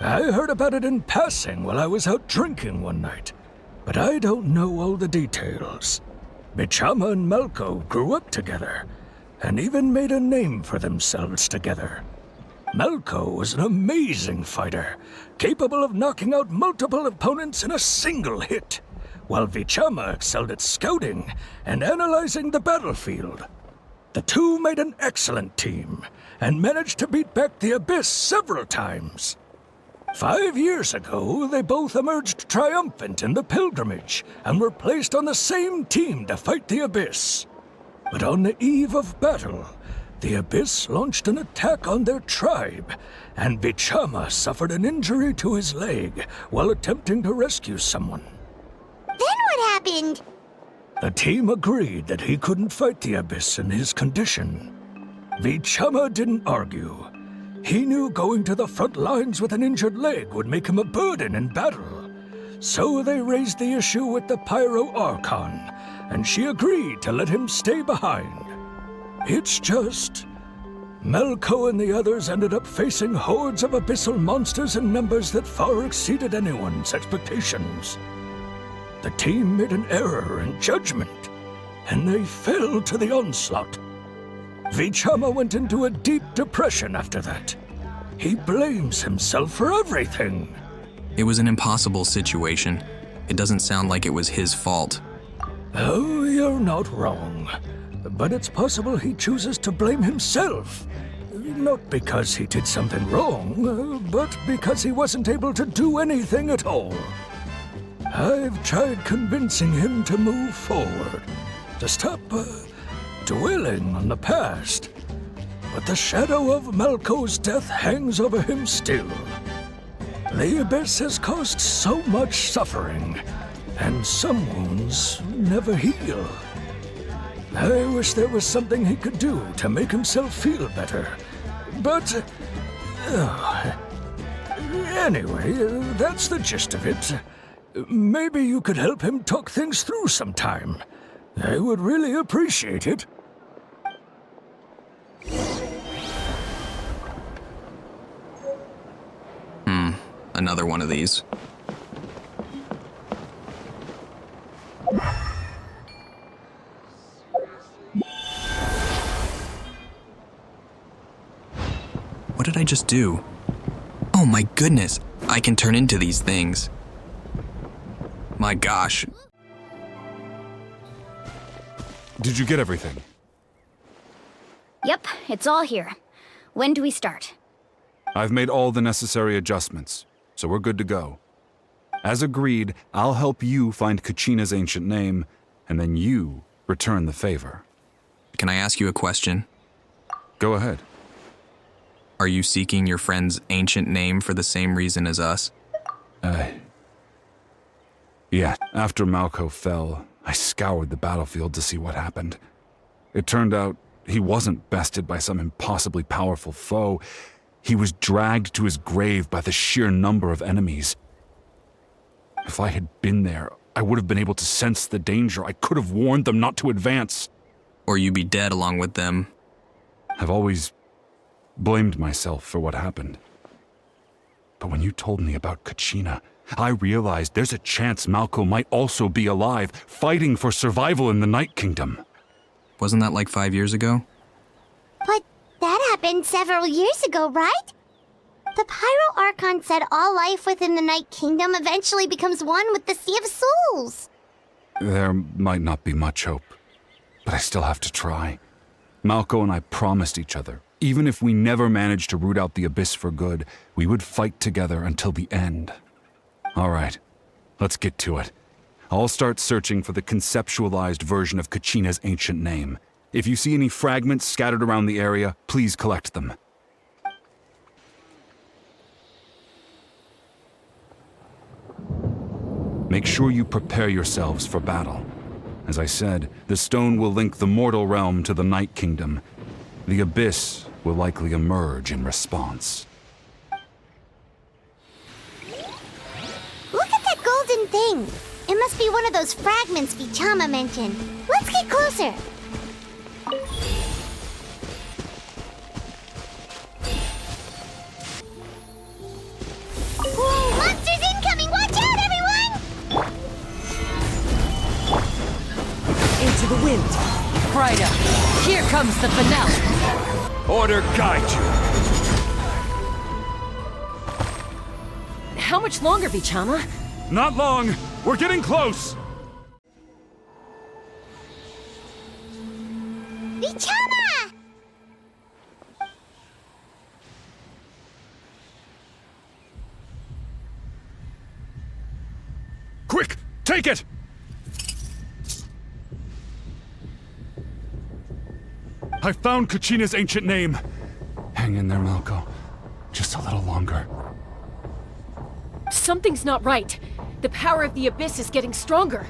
I heard about it in passing while I was out drinking one night, but I don't know all the details. Vichama and Malko grew up together, and even made a name for themselves together. Malko was an amazing fighter, capable of knocking out multiple opponents in a single hit, while Vichama excelled at scouting and analyzing the battlefield. The two made an excellent team, and managed to beat back the Abyss several times. 5 years ago, they both emerged triumphant in the pilgrimage, and were placed on the same team to fight the Abyss. But on the eve of battle, the Abyss launched an attack on their tribe, and Vichama suffered an injury to his leg while attempting to rescue someone. Then what happened? The team agreed that he couldn't fight the Abyss in his condition. Vichama didn't argue. He knew going to the front lines with an injured leg would make him a burden in battle. So they raised the issue with the Pyro Archon, and she agreed to let him stay behind. It's just... Malko and the others ended up facing hordes of abyssal monsters in numbers that far exceeded anyone's expectations. The team made an error in judgment, and they fell to the onslaught. Vichama went into a deep depression after that. He blames himself for everything. It was an impossible situation. It doesn't sound like it was his fault. Oh, you're not wrong. But it's possible he chooses to blame himself. Not because he did something wrong, but because he wasn't able to do anything at all. I've tried convincing him to move forward, to stop dwelling on the past. But the shadow of Malko's death hangs over him still. The Abyss has caused so much suffering, and some wounds never heal. I wish there was something he could do to make himself feel better. But... anyway, that's the gist of it. Maybe you could help him talk things through sometime. I would really appreciate it. Another one of these. What did I just do? Oh my goodness, I can turn into these things. My gosh. Did you get everything? Yep, it's all here. When do we start? I've made all the necessary adjustments, so we're good to go. As agreed, I'll help you find Kachina's ancient name, and then you return the favor. Can I ask you a question? Go ahead. Are you seeking your friend's ancient name for the same reason as us? Yeah, after Malko fell, I scoured the battlefield to see what happened. It turned out he wasn't bested by some impossibly powerful foe. He was dragged to his grave by the sheer number of enemies. If I had been there, I would have been able to sense the danger. I could have warned them not to advance. Or you'd be dead along with them. I've always blamed myself for what happened. But when you told me about Kachina, I realized there's a chance Malko might also be alive, fighting for survival in the Night Kingdom. Wasn't that like 5 years ago? But that happened several years ago, right? The Pyro Archon said all life within the Night Kingdom eventually becomes one with the Sea of Souls. There might not be much hope, but I still have to try. Malko and I promised each other, even if we never managed to root out the Abyss for good, we would fight together until the end. All right, let's get to it. I'll start searching for the conceptualized version of Kachina's ancient name. If you see any fragments scattered around the area, please collect them. Make sure you prepare yourselves for battle. As I said, the stone will link the mortal realm to the Night Kingdom. The Abyss will likely emerge in response. Look at that golden thing. It must be one of those fragments Vichama mentioned. Let's get closer. Whoa, monsters incoming! Watch out, everyone! Into the wind. Frida, here comes the finale. Order guide you. How much longer, Vichama? Not long! We're getting close! Vichama! Quick! Take it! I found Kachina's ancient name. Hang in there, Malko. Just a little longer. Something's not right. The power of the Abyss is getting stronger.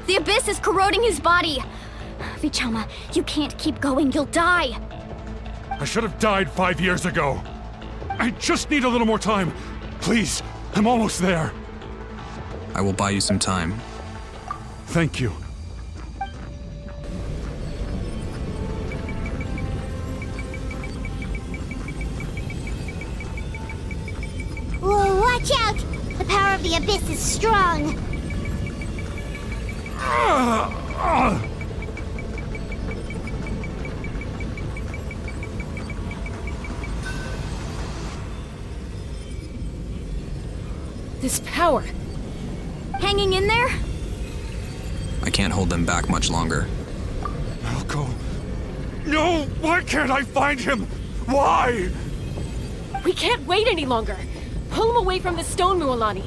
The Abyss is corroding his body! Vichama, you can't keep going, you'll die! I should have died 5 years ago. I just need a little more time. Please, I'm almost there. I will buy you some time. Thank you. Whoa, watch out! The power of the Abyss is strong. This power. Hanging in there? I can't hold them back much longer. Malko. No! Why can't I find him? Why? We can't wait any longer. Pull him away from the stone, Mualani.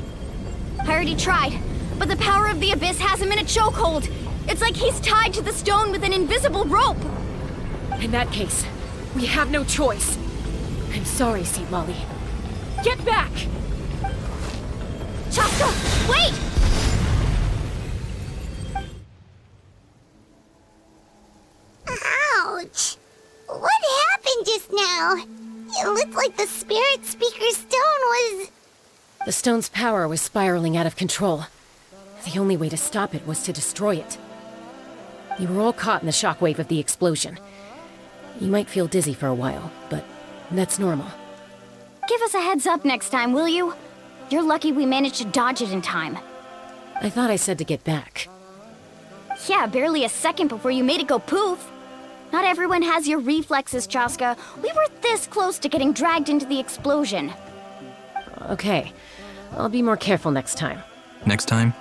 I already tried, but the power of the Abyss has him in a chokehold. It's like he's tied to the stone with an invisible rope. In that case, we have no choice. I'm sorry, Saint Lolly. Get back! Chaska, wait! Ouch! What happened just now? It looked like the Spirit Speaker Stone was... The stone's power was spiraling out of control. The only way to stop it was to destroy it. You were all caught in the shockwave of the explosion. You might feel dizzy for a while, but that's normal. Give us a heads up next time, will you? You're lucky we managed to dodge it in time. I thought I said to get back. Yeah, barely a second before you made it go poof. Not everyone has your reflexes, Chaska. We were this close to getting dragged into the explosion. Okay, I'll be more careful next time. Next time?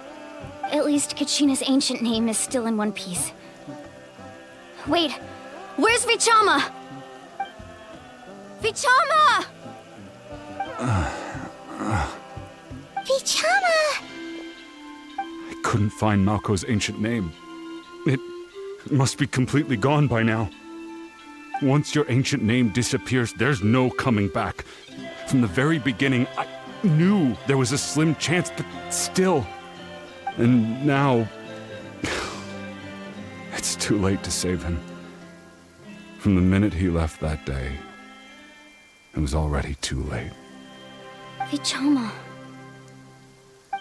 At least Kachina's ancient name is still in one piece. Wait, where's Vichama? Vichama! Vichama! I couldn't find Malko's ancient name. It must be completely gone by now. Once your ancient name disappears, there's no coming back. From the very beginning, I knew there was a slim chance, but still. And now... it's too late to save him. From the minute he left that day, it was already too late. Vichama.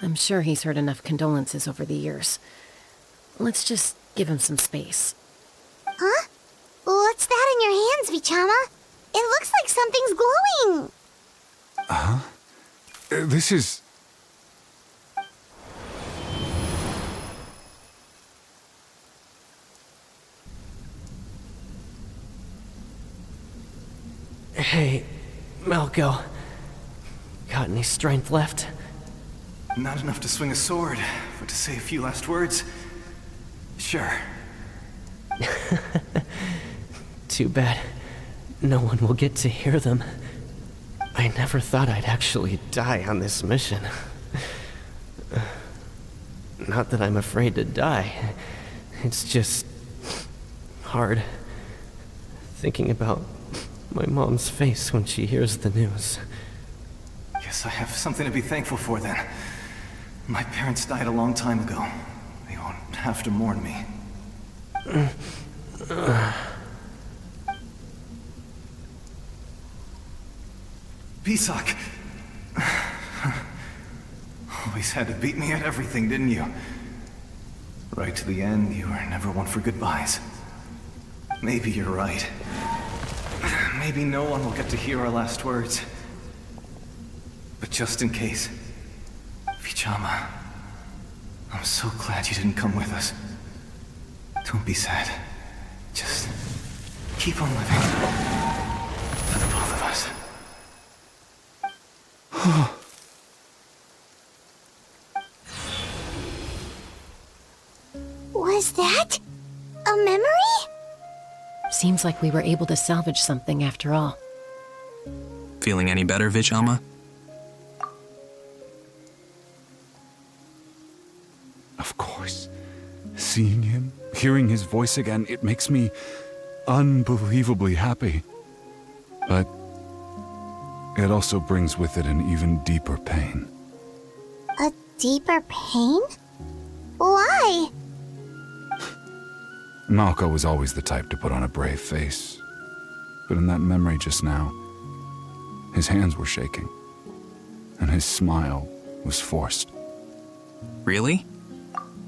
I'm sure he's heard enough condolences over the years. Let's just give him some space. Huh? What's that in your hands, Vichama? It looks like something's glowing. Huh? This is... Hey, Malko. Got any strength left? Not enough to swing a sword, but to say a few last words? Sure. Too bad. No one will get to hear them. I never thought I'd actually die on this mission. Not that I'm afraid to die. It's just... hard. Thinking about my mom's face when she hears the news. Guess I have something to be thankful for then. My parents died a long time ago. They won't have to mourn me. Pisak! Always had to beat me at everything, didn't you? Right to the end, you were never one for goodbyes. Maybe you're right. Maybe no one will get to hear our last words. But just in case, Vichama, I'm so glad you didn't come with us. Don't be sad. Just keep on living. For the both of us. Was that a memory? Seems like we were able to salvage something after all. Feeling any better, Vichama? Of course. Seeing him, hearing his voice again, it makes me unbelievably happy. But it also brings with it an even deeper pain. A deeper pain? Why? Malko was always the type to put on a brave face. But in that memory just now, his hands were shaking, and his smile was forced. Really?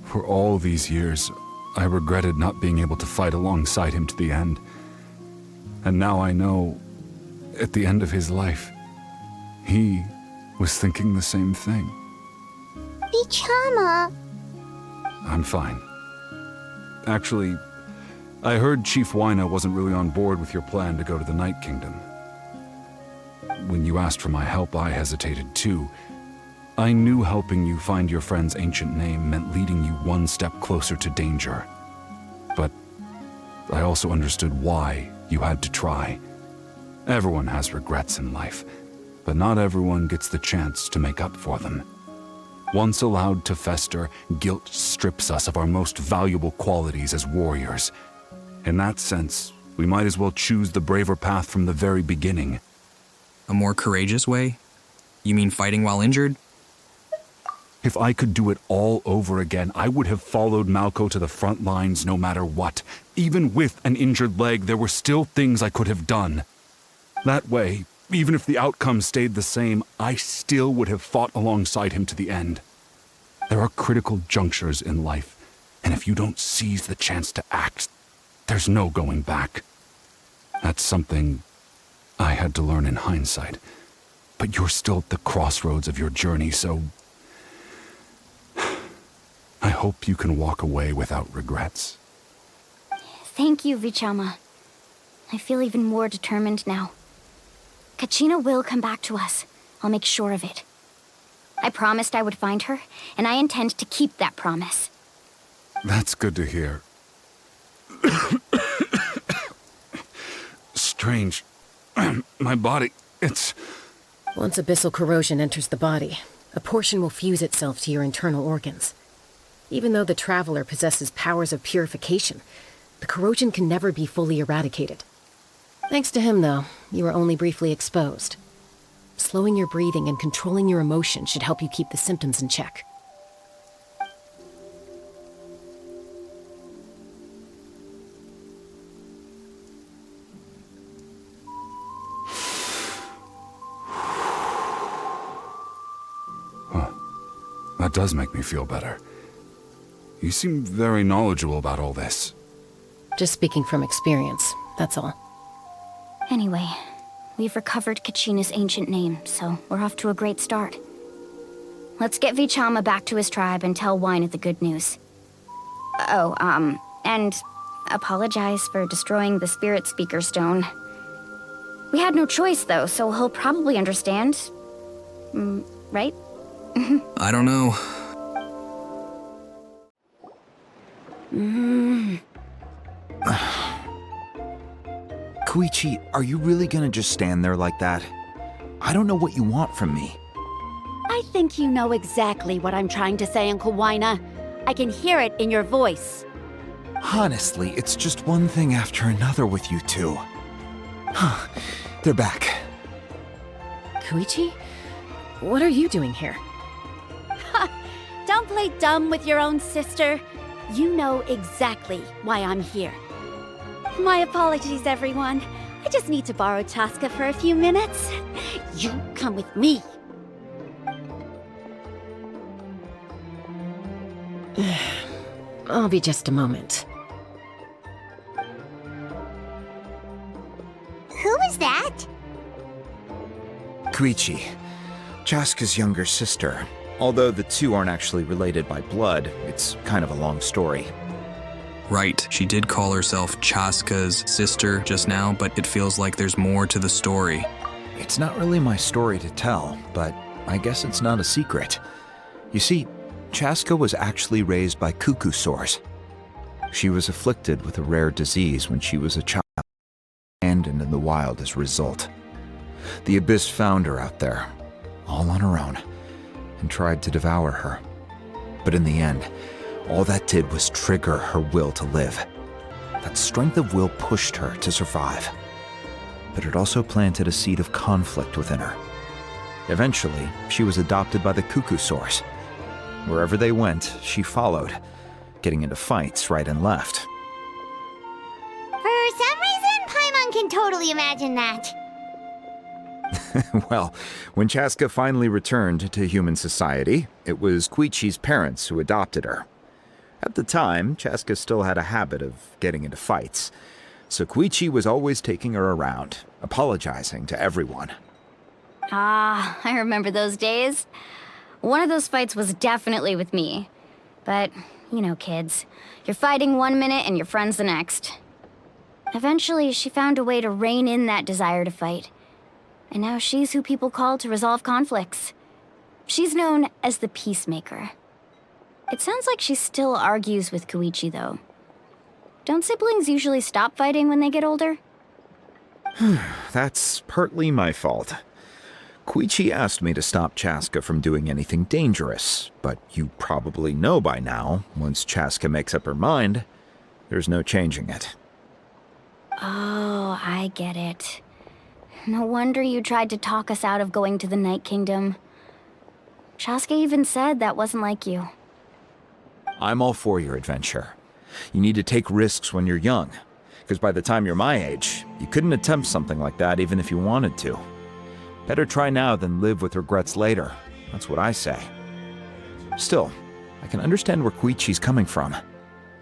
For all these years, I regretted not being able to fight alongside him to the end. And now I know, at the end of his life, he was thinking the same thing. Vichama. I'm fine. Actually, I heard Chief Wyna wasn't really on board with your plan to go to the Night Kingdom. When you asked for my help, I hesitated too. I knew helping you find your friend's ancient name meant leading you one step closer to danger. But I also understood why you had to try. Everyone has regrets in life, but not everyone gets the chance to make up for them. Once allowed to fester, guilt strips us of our most valuable qualities as warriors. In that sense, we might as well choose the braver path from the very beginning. A more courageous way? You mean fighting while injured? If I could do it all over again, I would have followed Malco to the front lines no matter what. Even with an injured leg, there were still things I could have done. That way, even if the outcome stayed the same, I still would have fought alongside him to the end. There are critical junctures in life, and if you don't seize the chance to act, there's no going back. That's something I had to learn in hindsight. But you're still at the crossroads of your journey, so I hope you can walk away without regrets. Thank you, Vichama. I feel even more determined now. Kachina will come back to us. I'll make sure of it. I promised I would find her, and I intend to keep that promise. That's good to hear. Strange. My body, it's... Once abyssal corrosion enters the body, a portion will fuse itself to your internal organs. Even though the Traveler possesses powers of purification, the corrosion can never be fully eradicated. Thanks to him, though, you are only briefly exposed. Slowing your breathing and controlling your emotions should help you keep the symptoms in check. That does make me feel better. You seem very knowledgeable about all this. Just speaking from experience, that's all. Anyway, we've recovered Kachina's ancient name, so we're off to a great start. Let's get Vichama back to his tribe and tell Wyneth the good news. Oh, and apologize for destroying the Spirit Speaker Stone. We had no choice, though, so he'll probably understand. Right? I don't know. Koichi, are you really gonna just stand there like that? I don't know what you want from me. I think you know exactly what I'm trying to say, Uncle Wyna. I can hear it in your voice. Honestly, it's just one thing after another with you two. They're back. Koichi? What are you doing here? Don't play dumb with your own sister. You know exactly why I'm here. My apologies, everyone. I just need to borrow Chaska for a few minutes. You come with me. I'll be just a moment. Who was that? Koichi, Chaska's younger sister. Although the two aren't actually related by blood, it's kind of a long story. Right, she did call herself Chaska's sister just now, but it feels like there's more to the story. It's not really my story to tell, but I guess it's not a secret. You see, Chaska was actually raised by cuckoo sores. She was afflicted with a rare disease when she was a child, abandoned in the wild as a result. The Abyss found her out there, all on her own, and tried to devour her. But in the end, all that did was trigger her will to live. That strength of will pushed her to survive. But it also planted a seed of conflict within her. Eventually, she was adopted by the cuckoo sores. Wherever they went, she followed, getting into fights right and left. For some reason, Paimon can totally imagine that. Well, when Chaska finally returned to human society, it was Koichi's parents who adopted her. At the time, Chaska still had a habit of getting into fights, so Koichi was always taking her around, apologizing to everyone. Ah, I remember those days. One of those fights was definitely with me. But, you know, kids. You're fighting one minute and your friend's the next. Eventually, she found a way to rein in that desire to fight. And now she's who people call to resolve conflicts. She's known as the Peacemaker. It sounds like she still argues with Koichi, though. Don't siblings usually stop fighting when they get older? That's partly my fault. Koichi asked me to stop Chaska from doing anything dangerous, but you probably know by now, once Chaska makes up her mind, there's no changing it. Oh, I get it. No wonder you tried to talk us out of going to the Night Kingdom. Chaska even said that wasn't like you. I'm all for your adventure. You need to take risks when you're young, because by the time you're my age, you couldn't attempt something like that even if you wanted to. Better try now than live with regrets later. That's what I say. Still, I can understand where Koichi's coming from.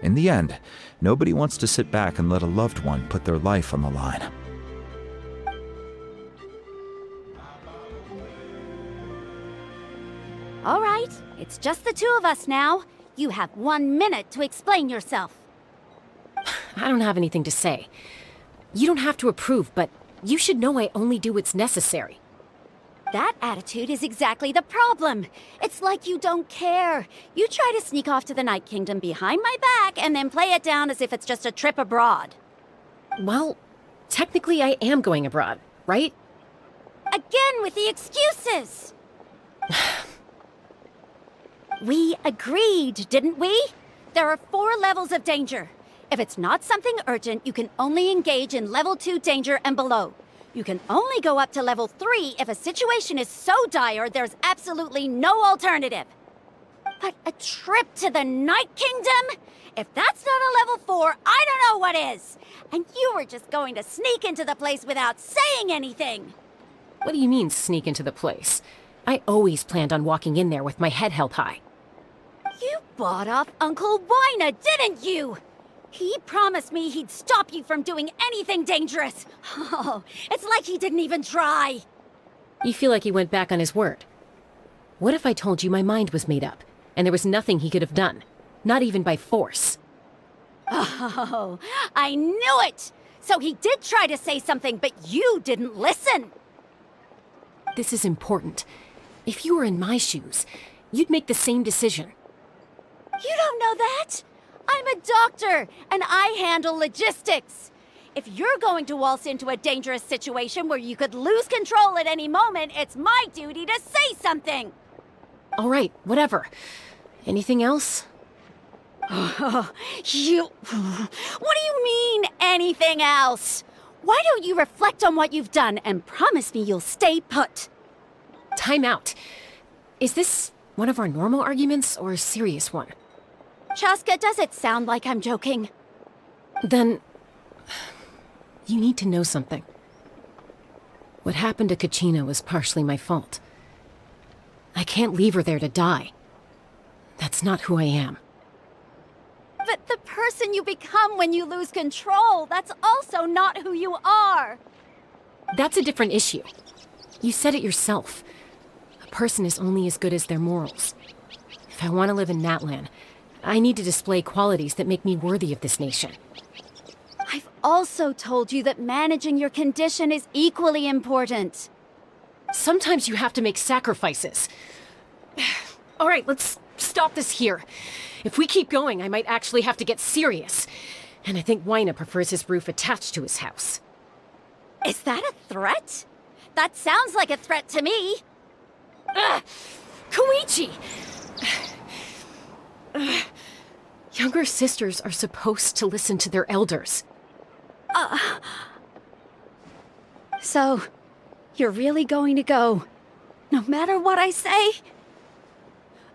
In the end, nobody wants to sit back and let a loved one put their life on the line. All right, it's just the two of us now. You have 1 minute to explain yourself. I don't have anything to say. You don't have to approve, but you should know I only do what's necessary. That attitude is exactly the problem. It's like you don't care. You try to sneak off to the Night Kingdom behind my back and then play it down as if it's just a trip abroad. Well, technically I am going abroad, right? Again with the excuses! We agreed, didn't we? There are 4 levels of danger. If it's not something urgent, you can only engage in level 2 danger and below. You can only go up to level 3 if a situation is so dire there's absolutely no alternative. But a trip to the Night Kingdom? If that's not a level 4, I don't know what is. And you were just going to sneak into the place without saying anything. What do you mean, sneak into the place? I always planned on walking in there with my head held high. You bought off Uncle Wina, didn't you? He promised me he'd stop you from doing anything dangerous. Oh, it's like he didn't even try. You feel like he went back on his word. What if I told you my mind was made up, and there was nothing he could have done? Not even by force. Oh, I knew it! So he did try to say something, but you didn't listen. This is important. If you were in my shoes, you'd make the same decision. You don't know that? I'm a doctor, and I handle logistics. If you're going to waltz into a dangerous situation where you could lose control at any moment, it's my duty to say something. All right, whatever. Anything else? What do you mean, anything else? Why don't you reflect on what you've done and promise me you'll stay put? Time out. Is this one of our normal arguments or a serious one? Chaska, does it sound like I'm joking? Then, you need to know something. What happened to Kachina was partially my fault. I can't leave her there to die. That's not who I am. But the person you become when you lose control, that's also not who you are. That's a different issue. You said it yourself. A person is only as good as their morals. If I want to live in Natlan, I need to display qualities that make me worthy of this nation. I've also told you that managing your condition is equally important. Sometimes you have to make sacrifices. All right, let's stop this here. If we keep going, I might actually have to get serious. And I think Wina prefers his roof attached to his house. Is that a threat? That sounds like a threat to me. Koichi! Younger sisters are supposed to listen to their elders. So, you're really going to go, no matter what I say?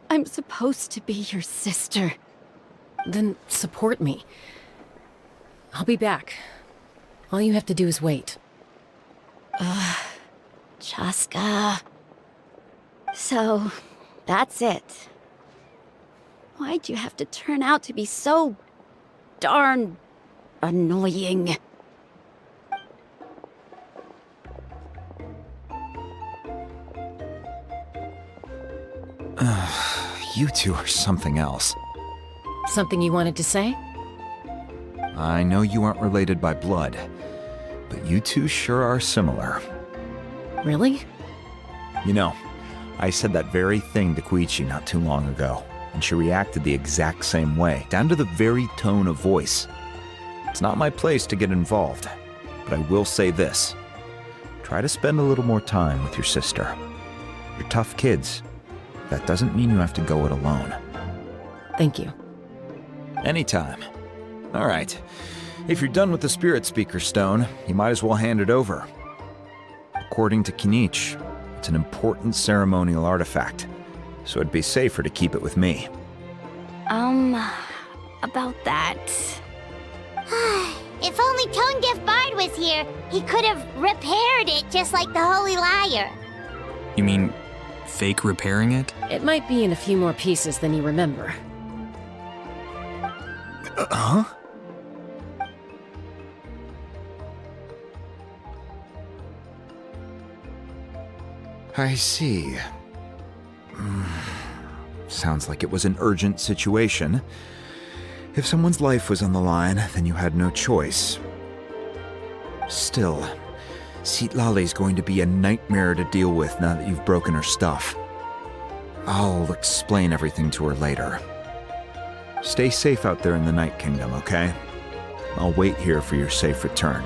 I'm supposed to be your sister. Then support me. I'll be back. All you have to do is wait. Chaska. So, that's it. Why'd you have to turn out to be so darn annoying? You two are something else. Something you wanted to say? I know you aren't related by blood, but you two sure are similar. Really? You know, I said that very thing to Koichi not too long ago, and she reacted the exact same way, down to the very tone of voice. It's not my place to get involved, but I will say this. Try to spend a little more time with your sister. You're tough kids. That doesn't mean you have to go it alone. Thank you. Anytime. All right. If you're done with the Spirit Speaker Stone, you might as well hand it over. According to Kinich, it's an important ceremonial artifact. so it'd be safer to keep it with me. About that. If only Tone Deaf Bard was here, he could have repaired it just like the Holy Liar. You mean fake repairing it? It might be in a few more pieces than you remember. Huh? I see. Sounds like it was an urgent situation. If someone's life was on the line, then you had no choice. Still, Citlali's going to be a nightmare to deal with now that you've broken her stuff. I'll explain everything to her later. Stay safe out there in the Night Kingdom, okay? I'll wait here for your safe return.